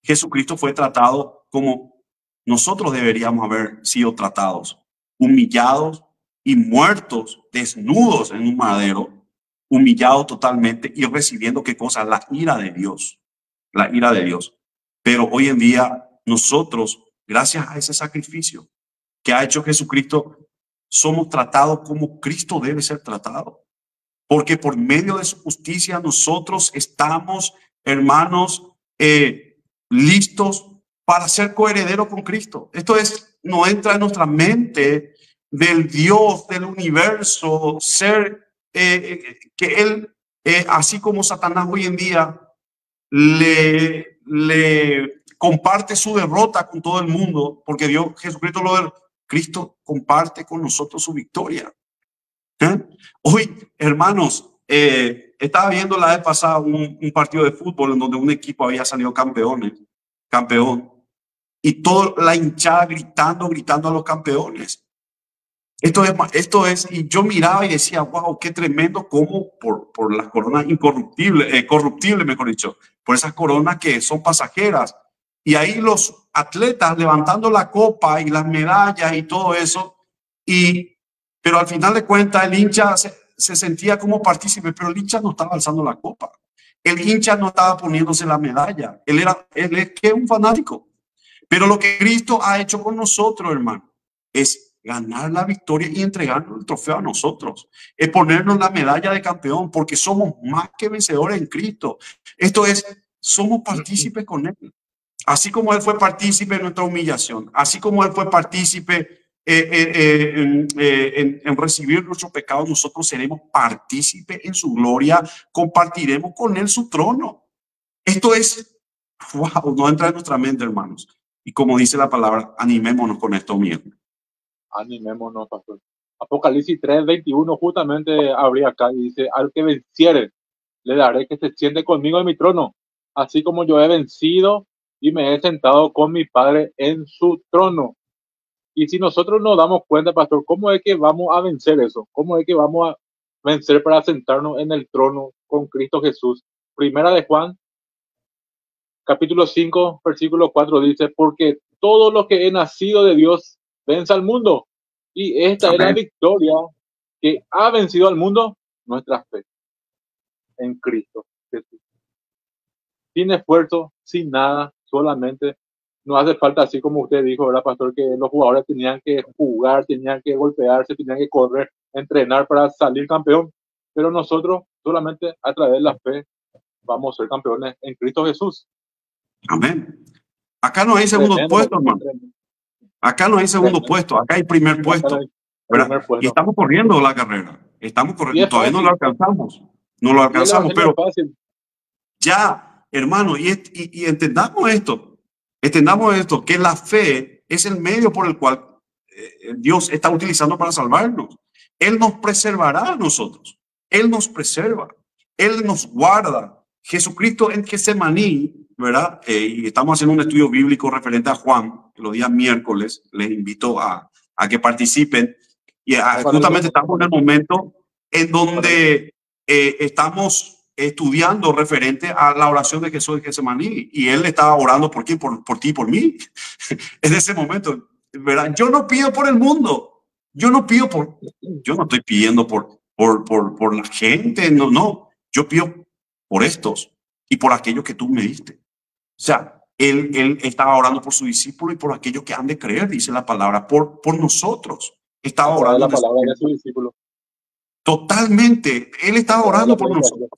Jesucristo fue tratado como nosotros deberíamos haber sido tratados, humillados y muertos, desnudos en un madero, humillados totalmente y recibiendo qué cosa, la ira de Dios, la ira de Dios. Pero hoy en día nosotros, gracias a ese sacrificio que ha hecho Jesucristo, somos tratados como Cristo debe ser tratado. Porque por medio de su justicia nosotros estamos, hermanos, listos para ser coherederos con Cristo. Esto es, no entra en nuestra mente del Dios del universo, ser que Él, así como Satanás hoy en día, le comparte su derrota con todo el mundo, porque Dios, Jesucristo, Cristo comparte con nosotros su victoria. Hoy, hermanos, estaba viendo la vez pasada un partido de fútbol en donde un equipo había salido campeón, y toda la hinchada gritando a los campeones. Esto es, y yo miraba y decía, wow, qué tremendo, como por las coronas incorruptibles, corruptibles, mejor dicho, por esas coronas que son pasajeras. Y ahí los atletas levantando la copa y las medallas y todo eso, pero al final de cuentas el hincha se sentía como partícipe, pero el hincha no estaba alzando la copa. El hincha no estaba poniéndose la medalla. Él es que un fanático. Pero lo que Cristo ha hecho con nosotros, hermano, es ganar la victoria y entregarnos el trofeo a nosotros. Es ponernos la medalla de campeón, porque somos más que vencedores en Cristo. Esto es, somos partícipes con Él. Así como Él fue partícipe en nuestra humillación, así como Él fue partícipe en recibir nuestros pecados, nosotros seremos partícipes en su gloria, compartiremos con Él su trono. Esto es, wow, no entra en nuestra mente, hermanos. Y como dice la palabra, animémonos con esto mismo. Animémonos, pastor. Apocalipsis 3:21 justamente abría acá y dice, al que venciere, le daré que se siente conmigo en mi trono, así como yo he vencido y me he sentado con mi Padre en su trono. Y si nosotros nos damos cuenta, pastor, ¿cómo es que vamos a vencer eso? ¿Cómo es que vamos a vencer para sentarnos en el trono con Cristo Jesús? Primera de Juan, capítulo 5, versículo 4 dice, porque todo lo que he nacido de Dios vence al mundo. Y esta Amén. es la victoria que ha vencido al mundo, nuestra fe en Cristo Jesús. Sin esfuerzo, sin nada, solamente no hace falta, así como usted dijo, ¿verdad, pastor? Que los jugadores tenían que jugar, tenían que golpearse, tenían que correr, entrenar para salir campeón. Pero nosotros, solamente a través de la fe, vamos a ser campeones en Cristo Jesús. Amén. Acá no hay segundo puesto, hermano. Acá no hay segundo puesto, acá hay primer puesto. Primer puesto. Y estamos corriendo la carrera. estamos Y correctos, es todavía no lo fácil. alcanzamos, no lo Y el alcanzamos, evangelio es pero fácil. ya, hermano, y entendamos esto, que la fe es el medio por el cual Dios está utilizando para salvarnos. Él nos preservará a nosotros, Él nos preserva, Él nos guarda. Jesucristo en Getsemaní, ¿verdad? Y estamos haciendo un estudio bíblico referente a Juan, los días miércoles, les invito a que participen. Y Para justamente estamos en el momento en donde estamos estudiando referente a la oración de Jesús de Getsemaní, y él estaba orando por quién, por ti, por mí. En ese momento, ¿verdad? Yo no pido por el mundo, yo no pido por, yo no estoy pidiendo por la gente, no, no, yo pido por estos y por aquellos que tú me diste. O sea, él estaba orando por su discípulo y por aquellos que han de creer, dice la palabra, por nosotros. a Estaba través de orando la en ese palabra de su momento. discípulo, Totalmente, él a estaba través de la orando por nosotros.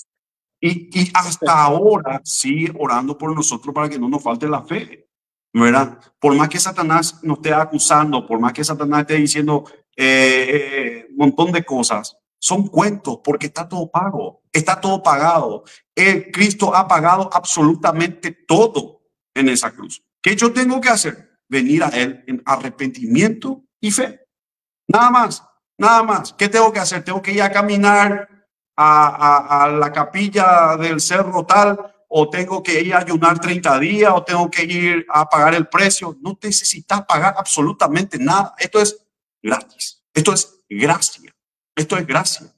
predicación. Y hasta ahora sigue orando por nosotros para que no nos falte la fe, ¿verdad? Por más que Satanás nos esté acusando, por más que Satanás esté diciendo un montón de cosas, son cuentos porque está todo pago, está todo pagado. Cristo ha pagado absolutamente todo en esa cruz. ¿Qué yo tengo que hacer? Venir a Él en arrepentimiento y fe. Nada más, nada más. ¿Qué tengo que hacer? Tengo que ir a caminar a la capilla del cerro tal, o tengo que ir a ayunar 30 días, o tengo que ir a pagar el precio. No necesitas pagar absolutamente nada. Esto es gratis. Esto es gracia. Esto es gracia.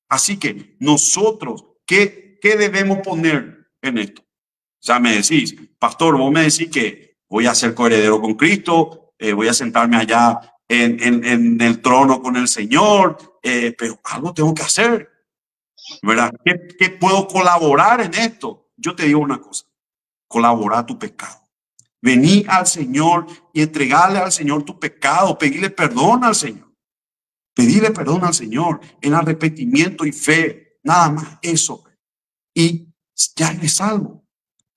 Así que nosotros, ¿qué debemos poner en esto? O sea, me decís, pastor, vos me decís que voy a ser coheredero con Cristo, voy a sentarme allá en el trono con el Señor, pero algo tengo que hacer, ¿verdad? ¿Qué puedo colaborar en esto? Yo te digo una cosa, colabora tu pecado. Vení al Señor y entregarle al Señor tu pecado, pedirle perdón al Señor, pedirle perdón al Señor en arrepentimiento y fe, nada más eso. Y ya eres salvo.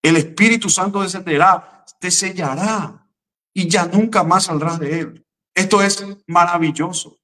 El Espíritu Santo descenderá, te sellará y ya nunca más saldrás de él. Esto es maravilloso.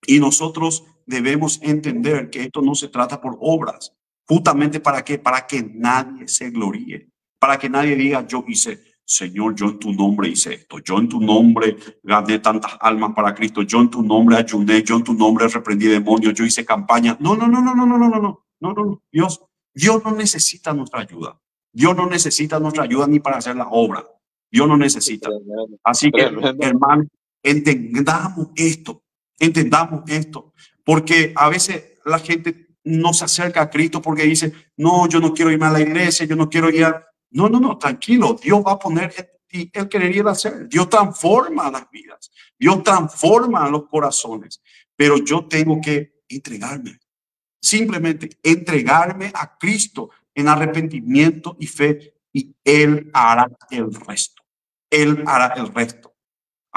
Y nosotros debemos entender que esto no se trata por obras. ¿Justamente para qué? Para que nadie se gloríe. Para que nadie diga, yo hice, Señor, yo en tu nombre hice esto. Yo en tu nombre gané tantas almas para Cristo. Yo en tu nombre ayuné. Yo en tu nombre reprendí demonios. Yo hice campaña. No, no, no, no, no, no, no, no, no, no, no. Dios no necesita nuestra ayuda. Dios no necesita nuestra ayuda ni para hacer la obra. Dios no necesita. Tremendo, Así que, tremendo. hermano, entendamos esto. Entendamos esto, porque a veces la gente no se acerca a Cristo porque dice, no, yo no quiero irme a la iglesia, yo no quiero ir a... No, no, no, tranquilo, Dios va a poner y Él querería hacer. Dios transforma las vidas, Dios transforma los corazones, pero yo tengo que entregarme, simplemente entregarme a Cristo en arrepentimiento y fe, y Él hará el resto. Él hará el resto.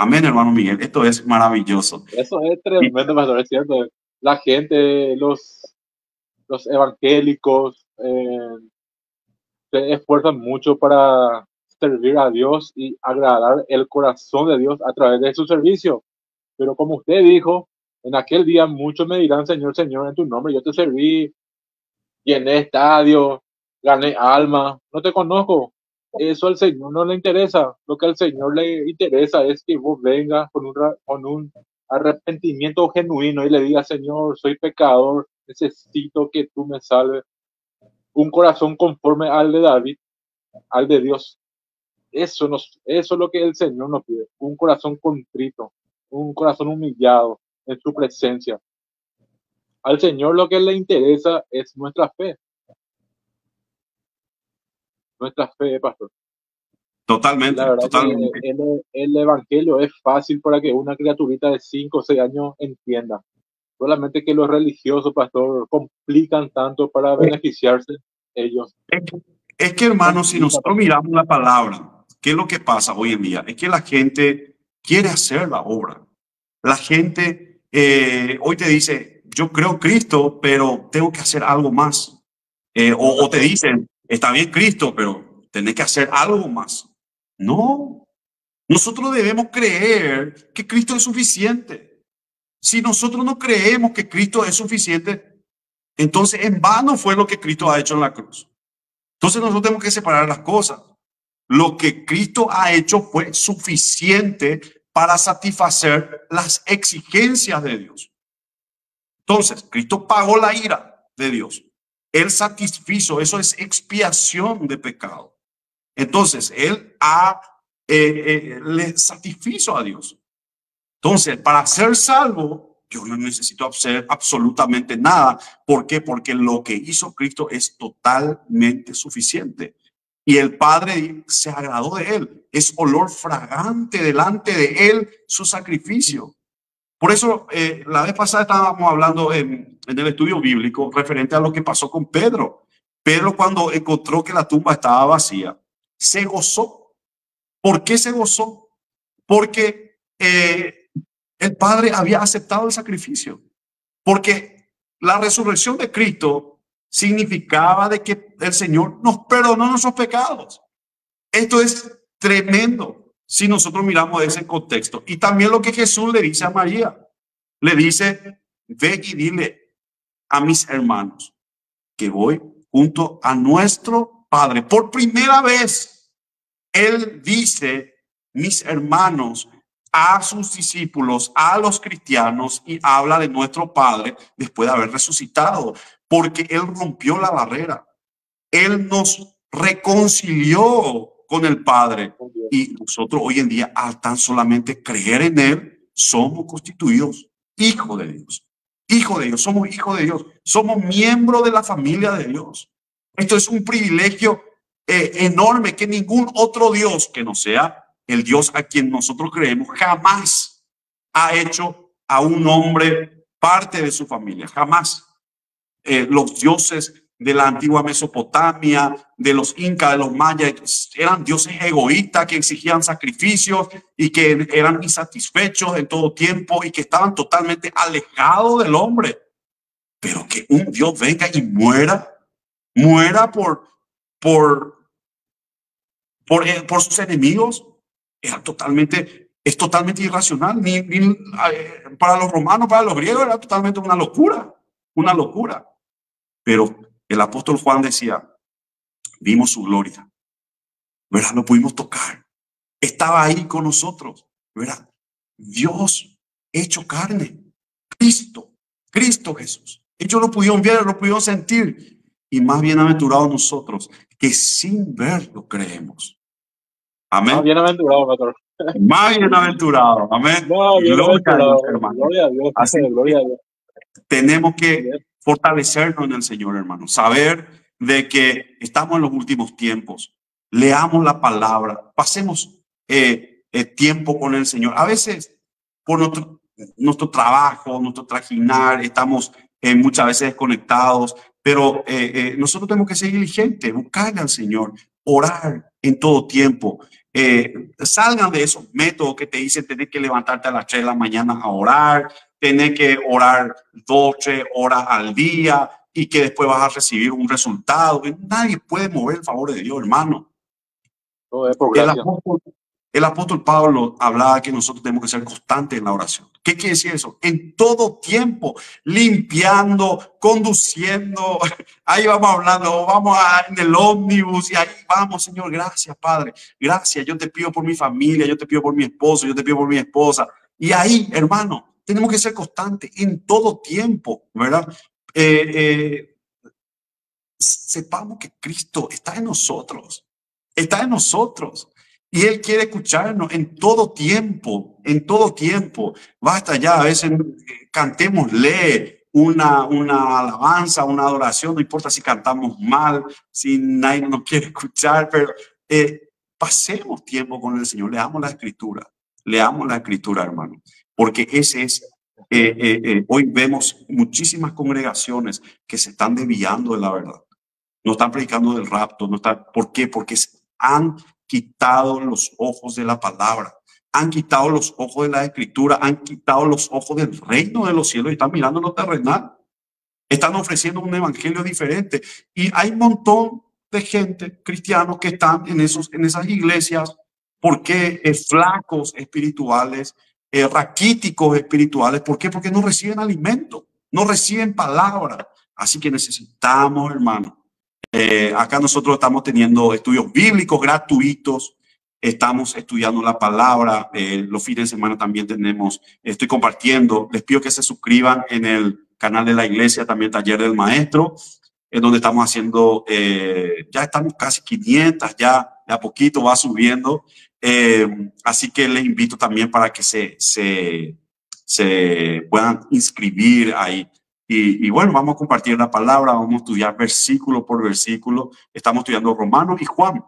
Amén, hermano Miguel. Esto es maravilloso. Eso es Y tremendo, pastor, es cierto. La gente, los evangélicos, se esfuerzan mucho para servir a Dios y agradar el corazón de Dios a través de su servicio. Pero como usted dijo, en aquel día muchos me dirán, Señor, Señor, en tu nombre yo te serví, llené estadio, gané alma, no te conozco. Eso al Señor no le interesa. Lo que al Señor le interesa es que vos vengas con un arrepentimiento genuino y le digas, Señor, soy pecador, necesito que tú me salves. Un corazón conforme al de David, al de Dios. Eso es lo que el Señor nos pide. Un corazón contrito, un corazón humillado en su presencia. Al Señor lo que le interesa es nuestra fe, pastor. Y la totalmente, verdad que totalmente. el Evangelio es fácil para que una criaturita de 5 o 6 años entienda. Solamente que los religiosos, pastor, complican tanto para beneficiarse ellos. Es que, es que, hermano, si Complica, nosotros pastor. miramos la palabra, ¿qué es lo que pasa hoy en día? Es que la gente quiere hacer la obra. La gente hoy te dice, yo creo en Cristo, pero tengo que hacer algo más. O te Pastor, dicen, está bien Cristo, pero tenés que hacer algo más. No, nosotros debemos creer que Cristo es suficiente. Si nosotros no creemos que Cristo es suficiente, entonces en vano fue lo que Cristo ha hecho en la cruz. Entonces nosotros tenemos que separar las cosas. Lo que Cristo ha hecho fue suficiente para satisfacer las exigencias de Dios. Entonces, Cristo pagó la ira de Dios. Él satisfizo, eso es expiación de pecado. Entonces, Él le satisfizo a Dios. Entonces, para ser salvo, yo no necesito hacer absolutamente nada. ¿Por qué? Porque lo que hizo Cristo es totalmente suficiente. Y el Padre se agradó de Él. Es olor fragante delante de Él su sacrificio. Por eso, la vez pasada estábamos hablando en el estudio bíblico referente a lo que pasó con Pedro. Pedro, cuando encontró que la tumba estaba vacía, se gozó. ¿Por qué se gozó? Porque el Padre había aceptado el sacrificio. Porque la resurrección de Cristo significaba de que el Señor nos perdonó nuestros pecados. Esto es tremendo si nosotros miramos ese contexto. Y también lo que Jesús le dice a María. Le dice, ve y dile a mis hermanos que voy junto a nuestro Padre. Por primera vez, Él dice, mis hermanos, a sus discípulos, a los cristianos, y habla de nuestro Padre después de haber resucitado, porque Él rompió la barrera. Él nos reconcilió con el Padre, y nosotros hoy en día, al tan solamente creer en Él, somos constituidos hijos de Dios. Hijo de Dios, somos hijos de Dios, somos miembros de la familia de Dios. Esto es un privilegio enorme que ningún otro Dios que no sea el Dios a quien nosotros creemos jamás ha hecho a un hombre parte de su familia, jamás. Los dioses de la antigua Mesopotamia, de los incas, de los mayas, eran dioses egoístas que exigían sacrificios y que eran insatisfechos en todo tiempo y que estaban totalmente alejados del hombre. Pero que un Dios venga y muera por sus enemigos, es totalmente irracional. Para los romanos, para los griegos, era totalmente una locura. Pero el apóstol Juan decía, vimos su gloria, ¿verdad? Lo pudimos tocar. Estaba ahí con nosotros, ¿verdad? Dios hecho carne, Cristo Jesús. Ellos lo pudieron ver, lo pudieron sentir. Y más bienaventurados nosotros, que sin verlo creemos. Amén. Más bienaventurado, pastor. Más bienaventurado. Amén. No, Gloria a Dios, hermano. Gloria a Dios. Así Gloria a Dios. tenemos que fortalecernos en el Señor, hermano. Saber de que estamos en los últimos tiempos. Leamos la palabra. Pasemos tiempo con el Señor. A veces, por nuestro trabajo, nuestro trajinar, estamos muchas veces desconectados. Pero nosotros tenemos que ser diligentes, buscarle al Señor, orar en todo tiempo. Salgan de esos métodos que te dicen tener que levantarte a las 3 de la mañana a orar, tener que orar 2, 3 horas al día y que después vas a recibir un resultado. Nadie puede mover el favor de Dios, hermano. Todo es por gracia. El apóstol Pablo hablaba que nosotros tenemos que ser constantes en la oración. ¿Qué quiere decir eso? En todo tiempo, limpiando, conduciendo, ahí vamos hablando, en el ómnibus y ahí vamos, Señor, gracias, Padre, gracias, yo te pido por mi familia, yo te pido por mi esposo, yo te pido por mi esposa. Y ahí, hermano, tenemos que ser constantes en todo tiempo, ¿verdad? Sepamos que Cristo está en nosotros. Y Él quiere escucharnos en todo tiempo. Basta ya, a veces cantémosle una alabanza, una adoración, no importa si cantamos mal, si nadie nos quiere escuchar, pero pasemos tiempo con el Señor, leamos la Escritura, hermano, porque ese es, hoy vemos muchísimas congregaciones que se están desviando de la verdad, no están predicando del rapto, ¿por qué? Porque han quitado los ojos de la palabra, han quitado los ojos de la Escritura, han quitado los ojos del reino de los cielos y están mirando lo terrenal. Están ofreciendo un evangelio diferente. Y hay un montón de gente, cristianos, que están en esas iglesias porque flacos espirituales, raquíticos espirituales. ¿Por qué? Porque no reciben alimento, no reciben palabra. Así que necesitamos, hermano. Acá nosotros estamos teniendo estudios bíblicos gratuitos, estamos estudiando la palabra, los fines de semana también estoy compartiendo, les pido que se suscriban en el canal de la iglesia, también Taller del Maestro, en donde estamos haciendo, ya estamos casi 500, ya de a poquito va subiendo, así que les invito también para que se puedan inscribir ahí. Y bueno, vamos a compartir la palabra, vamos a estudiar versículo por versículo. Estamos estudiando Romanos y Juan.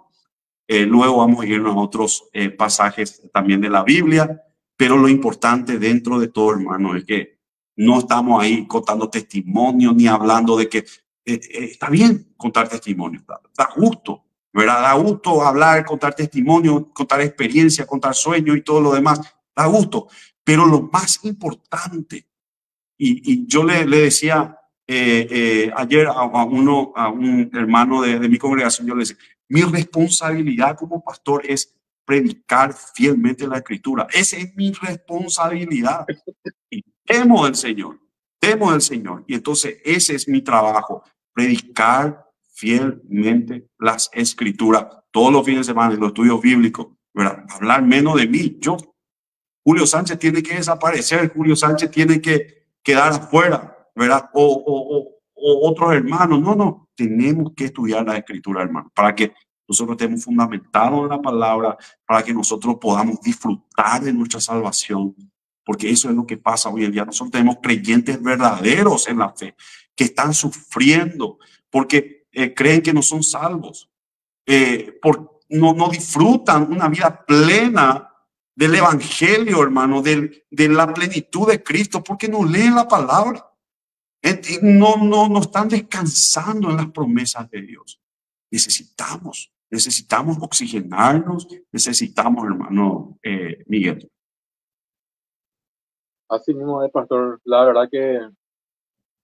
Luego vamos a irnos a otros pasajes también de la Biblia, pero lo importante dentro de todo, hermano, es que no estamos ahí contando testimonio ni hablando de que está bien contar testimonio, da gusto, ¿verdad? Da gusto hablar, contar testimonio, contar experiencia, contar sueños y todo lo demás, da gusto. Pero lo más importante, y yo le decía ayer a un hermano de mi congregación, yo le decía, mi responsabilidad como pastor es predicar fielmente la escritura. Esa es mi responsabilidad. Y temo del Señor, temo del Señor. Y entonces ese es mi trabajo, predicar fielmente las escrituras. Todos los fines de semana en los estudios bíblicos, ¿verdad? Hablar menos de mí. Julio Sánchez tiene que desaparecer, Julio Sánchez tiene que quedar afuera, ¿verdad? O otros hermanos. No, tenemos que estudiar la escritura, hermano, para que nosotros estemos fundamentados en la palabra, para que nosotros podamos disfrutar de nuestra salvación, porque eso es lo que pasa hoy en día. Nosotros tenemos creyentes verdaderos en la fe, que están sufriendo porque creen que no son salvos, no disfrutan una vida plena del evangelio, hermano, de la plenitud de Cristo, porque no leen la palabra. No están descansando en las promesas de Dios. Necesitamos oxigenarnos, necesitamos, hermano Miguel. Así mismo es, pastor. La verdad que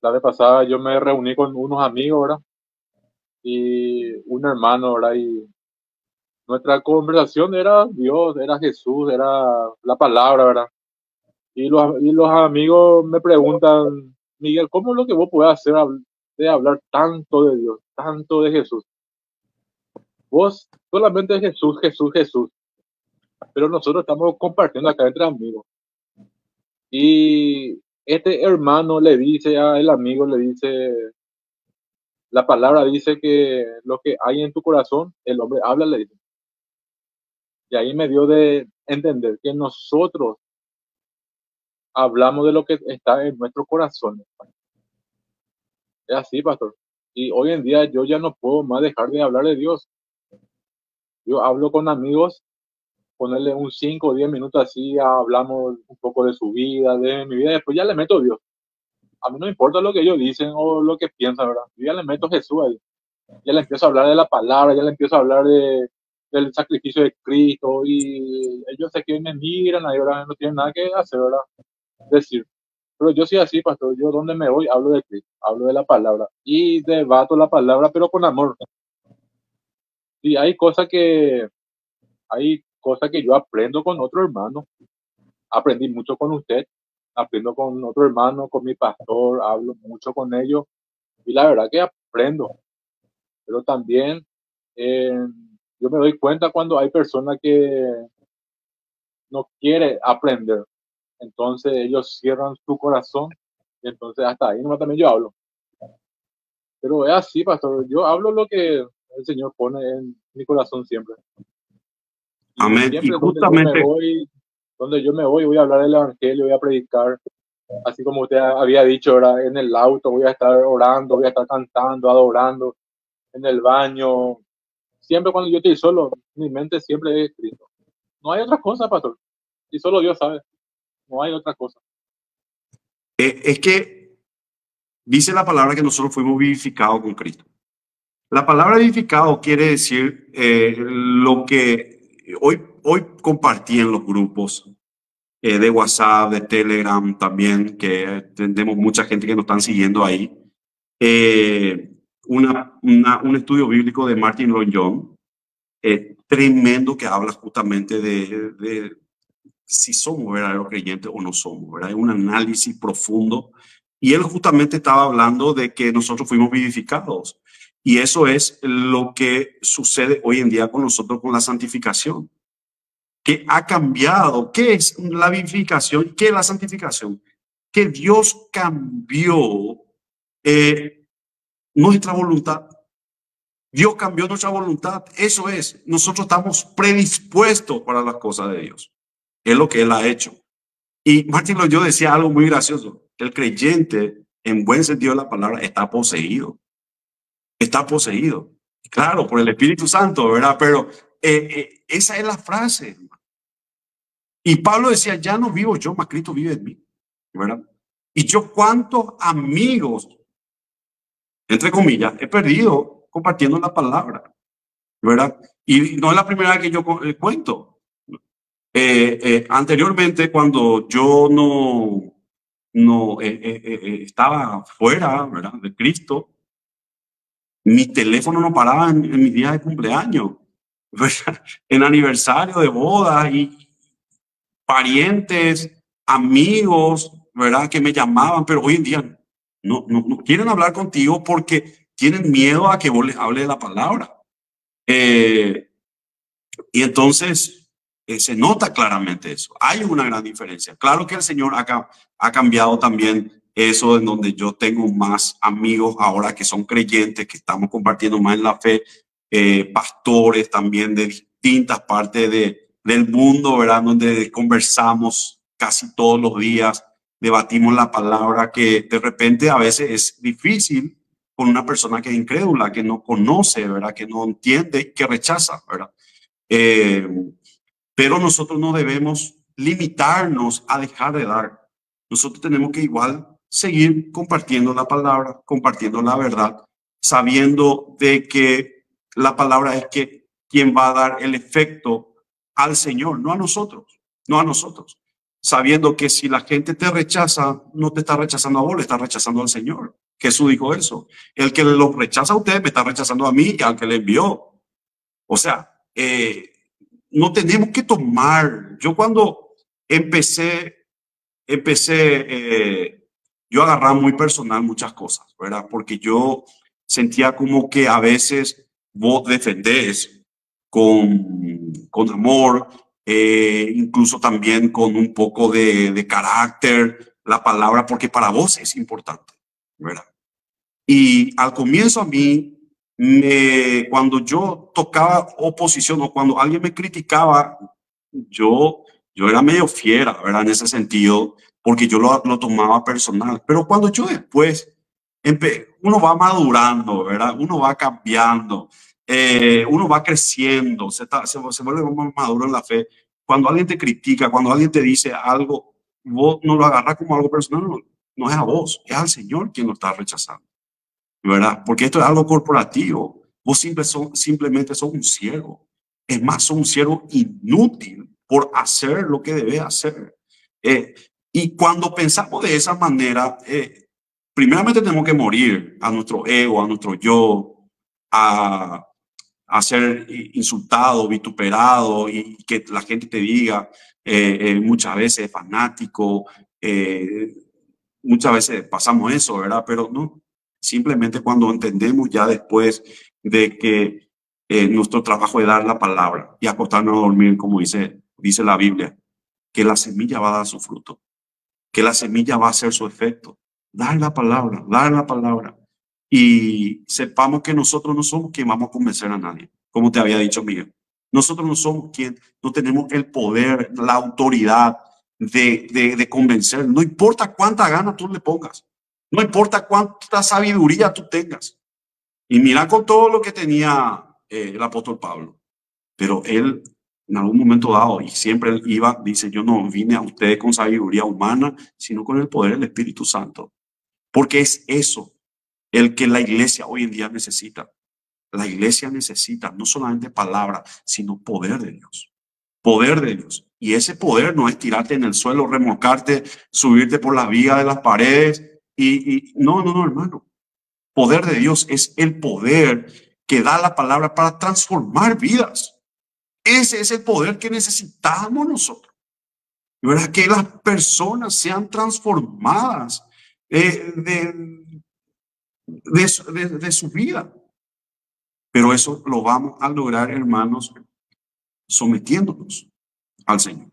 la vez pasada yo me reuní con unos amigos, ¿verdad? Y un hermano, ¿verdad? Y nuestra conversación era Dios, era Jesús, era la palabra, ¿verdad? Y los amigos me preguntan, Miguel, ¿cómo es lo que vos podés hacer de hablar tanto de Dios, tanto de Jesús? Vos solamente Jesús, Jesús, Jesús. Pero nosotros estamos compartiendo acá entre amigos. Y este hermano le dice al amigo, le dice, la palabra dice que lo que hay en tu corazón, el hombre habla, le dice. Y ahí me dio de entender que nosotros hablamos de lo que está en nuestro corazón. Es así, pastor. Y hoy en día yo ya no puedo más dejar de hablar de Dios. Yo hablo con amigos, ponerle un 5 o 10 minutos así, hablamos un poco de su vida, de mi vida, después ya le meto Dios. A mí no me importa lo que ellos dicen o lo que piensan, ¿verdad? Yo ya le meto Jesús ahí. Ya le empiezo a hablar de la palabra, ya le empiezo a hablar del sacrificio de Cristo y ellos se quieren me miran ahí, ¿verdad? No tienen nada que hacer, ¿verdad? Decir. Pero yo soy así, pastor. Yo donde me voy hablo de Cristo, hablo de la palabra y debato la palabra, pero con amor. Y hay cosas que yo aprendo con otro hermano. Aprendí mucho con usted, aprendo con otro hermano, con mi pastor, hablo mucho con ellos y la verdad que aprendo. Pero también yo me doy cuenta cuando hay personas que no quieren aprender. Entonces ellos cierran su corazón y entonces hasta ahí nomás también yo hablo. Pero es así, pastor. Yo hablo lo que el Señor pone en mi corazón siempre. Y Amén. siempre Y justamente, donde yo me voy a hablar del Evangelio, voy a predicar. Así como usted había dicho, ¿verdad? En el auto voy a estar orando, voy a estar cantando, adorando, en el baño. Siempre cuando yo estoy solo, mi mente siempre es Cristo. No hay otra cosa, pastor. Y solo Dios sabe. No hay otra cosa. es que dice la palabra que nosotros fuimos vivificados con Cristo. La palabra vivificado quiere decir lo que hoy compartí en los grupos de WhatsApp, de Telegram también, que tenemos mucha gente que nos están siguiendo ahí. Un estudio bíblico de Martin Lloyd Jones, tremendo, que habla justamente si somos verdaderos creyentes o no somos, ¿verdad? Es un análisis profundo. Y él justamente estaba hablando de que nosotros fuimos vivificados. Y eso es lo que sucede hoy en día con nosotros con la santificación, que ha cambiado. ¿Qué es la vivificación? ¿Qué es la santificación? Que Dios cambió nuestra voluntad. Dios cambió nuestra voluntad. Eso es, nosotros estamos predispuestos para las cosas de Dios. Es lo que Él ha hecho. Y Martín yo decía algo muy gracioso. El creyente, en buen sentido de la palabra, está poseído. Está poseído. Claro, por el Espíritu Santo, ¿verdad? Pero esa es la frase. Y Pablo decía, ya no vivo yo, mas Cristo vive en mí, ¿verdad? Y yo cuántos amigos, entre comillas, he perdido compartiendo la palabra, ¿verdad? Y no es la primera vez que yo cuento. Anteriormente, cuando yo no estaba fuera, ¿verdad?, de Cristo, mi teléfono no paraba en mis días de cumpleaños, ¿verdad? En aniversario de boda y parientes, amigos, ¿verdad?, que me llamaban, pero hoy en día no quieren hablar contigo porque tienen miedo a que vos les hable de la palabra. Y entonces se nota claramente eso. Hay una gran diferencia. Claro que el Señor ha cambiado también eso, en donde yo tengo más amigos ahora que son creyentes, que estamos compartiendo más en la fe, pastores también de distintas partes del mundo, ¿verdad? Donde conversamos casi todos los días, debatimos la palabra, que de repente a veces es difícil con una persona que es incrédula, que no conoce, ¿verdad? Que no entiende, que rechaza, ¿verdad? Eh, pero nosotros no debemos limitarnos a dejar de dar. Nosotros tenemos que igual seguir compartiendo la palabra, compartiendo la verdad, sabiendo de que la palabra es que quien va a dar el efecto al Señor, no a nosotros, no a nosotros. Sabiendo que si la gente te rechaza, no te está rechazando a vos, le está rechazando al Señor. Jesús dijo eso. El que los rechaza a ustedes me está rechazando a mí y al que le envió. O sea, no tenemos que tomar. Yo cuando yo agarraba muy personal muchas cosas, ¿verdad? Porque yo sentía como que a veces vos defendés con amor, incluso también con un poco de carácter, la palabra, porque para vos es importante, ¿verdad? Y al comienzo a mí, cuando yo tocaba oposición o cuando alguien me criticaba, yo era medio fiera, ¿verdad? En ese sentido, porque yo lo tomaba personal. Pero cuando yo después, uno va madurando, ¿verdad? Uno va cambiando, uno va creciendo, se vuelve más maduro en la fe. Cuando alguien te critica, cuando alguien te dice algo, vos no lo agarras como algo personal, no es a vos, es al Señor quien lo está rechazando, ¿verdad? Porque esto es algo corporativo. Vos simplemente sos un siervo. Es más, sos un siervo inútil por hacer lo que debes hacer. Y cuando pensamos de esa manera, primeramente tenemos que morir a nuestro ego, a nuestro yo, a ser insultado, vituperado y que la gente te diga muchas veces fanático, muchas veces pasamos eso, ¿verdad? Pero no, simplemente cuando entendemos ya después de que nuestro trabajo es dar la palabra y acostarnos a dormir, como dice la Biblia, que la semilla va a dar su fruto, que la semilla va a hacer su efecto. Dar la palabra, dar la palabra. Y sepamos que nosotros no somos quien vamos a convencer a nadie, como te había dicho Miguel. Nosotros no somos quien, no tenemos el poder, la autoridad de convencer. No importa cuánta gana tú le pongas, no importa cuánta sabiduría tú tengas. Y mira con todo lo que tenía el apóstol Pablo, pero él en algún momento dado, y siempre él iba, dice, yo no vine a ustedes con sabiduría humana, sino con el poder del Espíritu Santo. Porque es eso el que la iglesia hoy en día necesita. La iglesia necesita no solamente palabra, sino poder de Dios. Poder de Dios. Y ese poder no es tirarte en el suelo, remolcarte, subirte por las vigas de las paredes. No, hermano. Poder de Dios es el poder que da la palabra para transformar vidas. Ese es el poder que necesitamos nosotros. ¿verdad? Que las personas sean transformadas de su vida. Pero eso lo vamos a lograr, hermanos, sometiéndonos al Señor.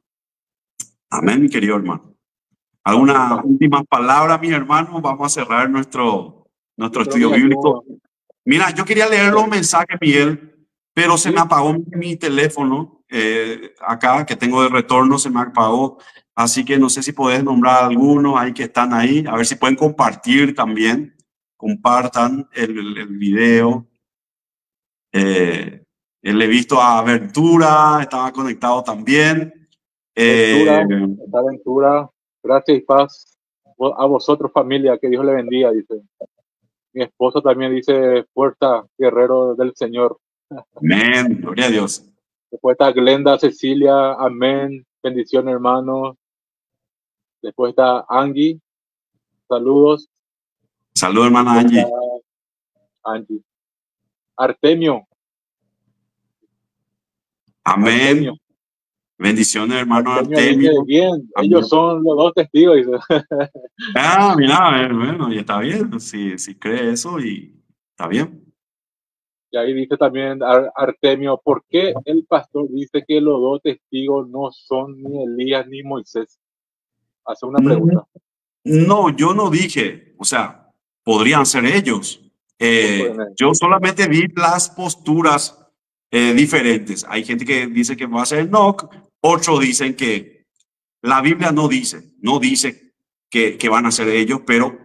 Amén, mi querido hermano. ¿Alguna última palabra, mi hermano? Vamos a cerrar nuestro estudio bíblico. Mira, yo quería leer los mensajes, Miguel, pero se me apagó mi teléfono. Acá que tengo de retorno se me apagó. Así que no sé si podés nombrar algunos ahí que están ahí. A ver si pueden compartir también. Compartan el video. Le he visto a Aventura, estaba conectado también. Aventura, gracias y paz a vosotros, familia, que Dios le bendiga, dice. Mi esposo también dice, fuerza, guerrero del Señor. Amén, gloria a Dios. Después está Glenda, Cecilia, amén, bendición, hermanos. Después está Angie, saludos. Saludos, hermana Angie. Angie. Artemio. Amén. Artemio. Bendiciones, hermano Artemio. Artemio. Bien, ellos son los dos testigos. Dice. Mira, bueno, y está bien, si cree eso y está bien. Y ahí dice también Artemio, ¿por qué el pastor dice que los dos testigos no son ni Elías ni Moisés? Hace una pregunta. No, yo no dije, o sea, podrían ser ellos. Yo solamente vi las posturas diferentes. Hay gente que dice que va a ser Enoc, otros dicen que la Biblia no dice que van a ser ellos, pero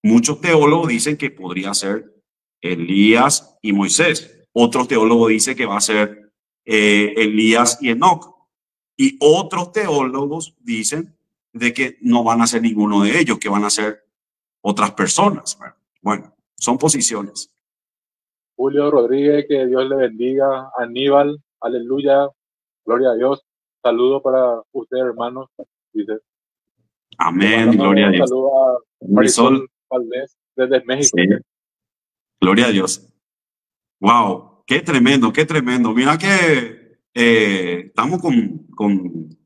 muchos teólogos dicen que podría ser Elías y Moisés. Otros teólogos dicen que va a ser Elías y Enoc. Y otros teólogos dicen de que no van a ser ninguno de ellos, que van a ser otras personas. Bueno, son posiciones. Julio Rodríguez, que Dios le bendiga. Aníbal, aleluya, gloria a Dios. Saludo para ustedes, hermanos. Dice. Amén, gloria a Dios. Saludo a Marisol Valdés desde México. Sí. Gloria a Dios. Wow, qué tremendo, qué tremendo. Mira que estamos con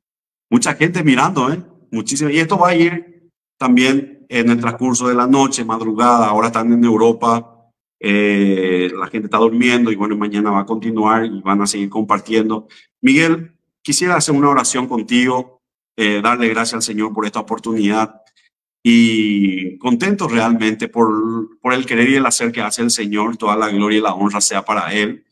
mucha gente mirando, muchísimo. Y esto va a ir también en el transcurso de la noche, madrugada. Ahora están en Europa. La gente está durmiendo y bueno, mañana va a continuar y van a seguir compartiendo. Miguel, quisiera hacer una oración contigo, darle gracias al Señor por esta oportunidad y contento realmente por el querer y el hacer que hace el Señor. Toda la gloria y la honra sea para Él.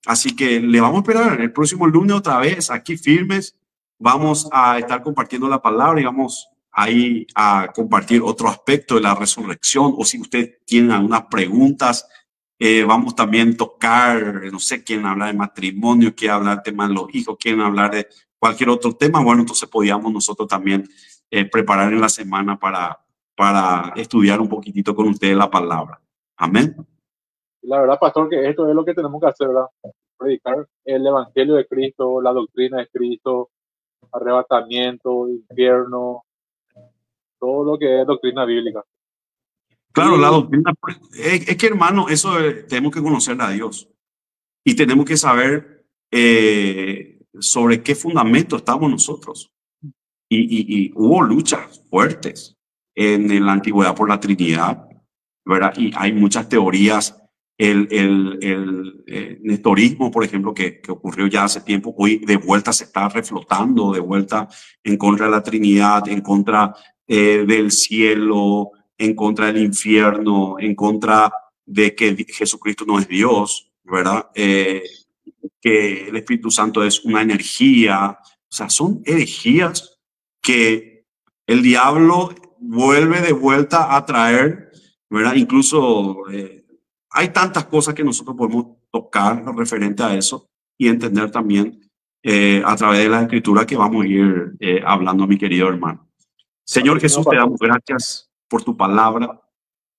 Así que le vamos a esperar el próximo lunes otra vez aquí firmes. Vamos a estar compartiendo la palabra y vamos ahí a compartir otro aspecto de la resurrección, o si usted tiene algunas preguntas, vamos también a tocar, no sé, quién habla de matrimonio, quién hablar de temas de los hijos, quién hablar de cualquier otro tema. Bueno, entonces podíamos nosotros también preparar en la semana para estudiar un poquitito con ustedes la palabra. Amén. La verdad, pastor, que esto es lo que tenemos que hacer, ¿verdad? Predicar el evangelio de Cristo, la doctrina de Cristo, arrebatamiento, infierno, todo lo que es doctrina bíblica. Claro, la doctrina, es que hermano, eso tenemos que conocer a Dios y tenemos que saber sobre qué fundamento estamos nosotros. Y hubo luchas fuertes en la antigüedad por la Trinidad, ¿verdad? Y hay muchas teorías. El nestorismo, por ejemplo, que ocurrió ya hace tiempo, hoy de vuelta se está reflotando, de vuelta en contra de la Trinidad, en contra del cielo, en contra del infierno, en contra de que Jesucristo no es Dios, ¿verdad? Que el Espíritu Santo es una energía. O sea, son herejías que el diablo vuelve de vuelta a traer, ¿verdad? Incluso hay tantas cosas que nosotros podemos tocar referente a eso y entender también a través de la escritura que vamos a ir hablando, mi querido hermano. Señor Jesús, te damos gracias por tu palabra.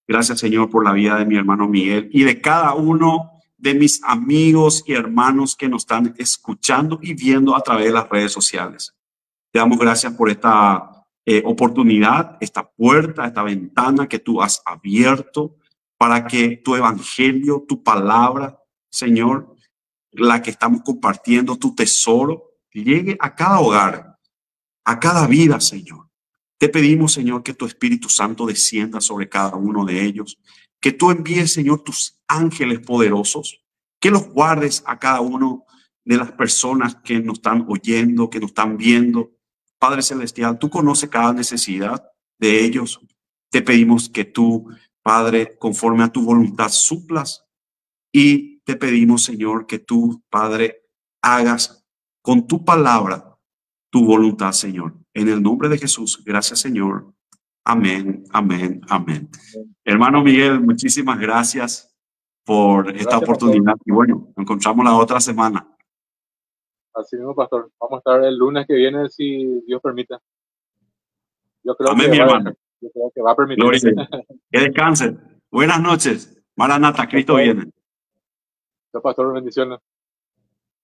Gracias, Señor, por la vida de mi hermano Miguel y de cada uno de mis amigos y hermanos que nos están escuchando y viendo a través de las redes sociales. Te damos gracias por esta oportunidad, esta puerta, esta ventana que tú has abierto para que tu evangelio, tu palabra, Señor, la que estamos compartiendo, tu tesoro, llegue a cada hogar a cada vida, Señor. Te pedimos, Señor, que tu Espíritu Santo descienda sobre cada uno de ellos, que tú envíes, Señor, tus ángeles poderosos, que los guardes a cada uno de las personas que nos están oyendo, que nos están viendo. Padre Celestial, tú conoces cada necesidad de ellos. Te pedimos que tú, Padre, conforme a tu voluntad, suplas, y te pedimos, Señor, que tú, Padre, hagas con tu palabra tu voluntad, Señor. En el nombre de Jesús, gracias, Señor. Amén, amén, amén. Hermano Miguel, muchísimas gracias por esta Gracias, pastor. oportunidad. Y bueno, nos encontramos la otra semana. Así mismo, pastor. Vamos a estar el lunes que viene, si Dios permite. Yo creo Amén, que mi va, hermano. yo creo que va a permitir. Gloria a Dios. Que descansen. Buenas noches. Maranata, Cristo Pastor, viene. pastor, bendiciones.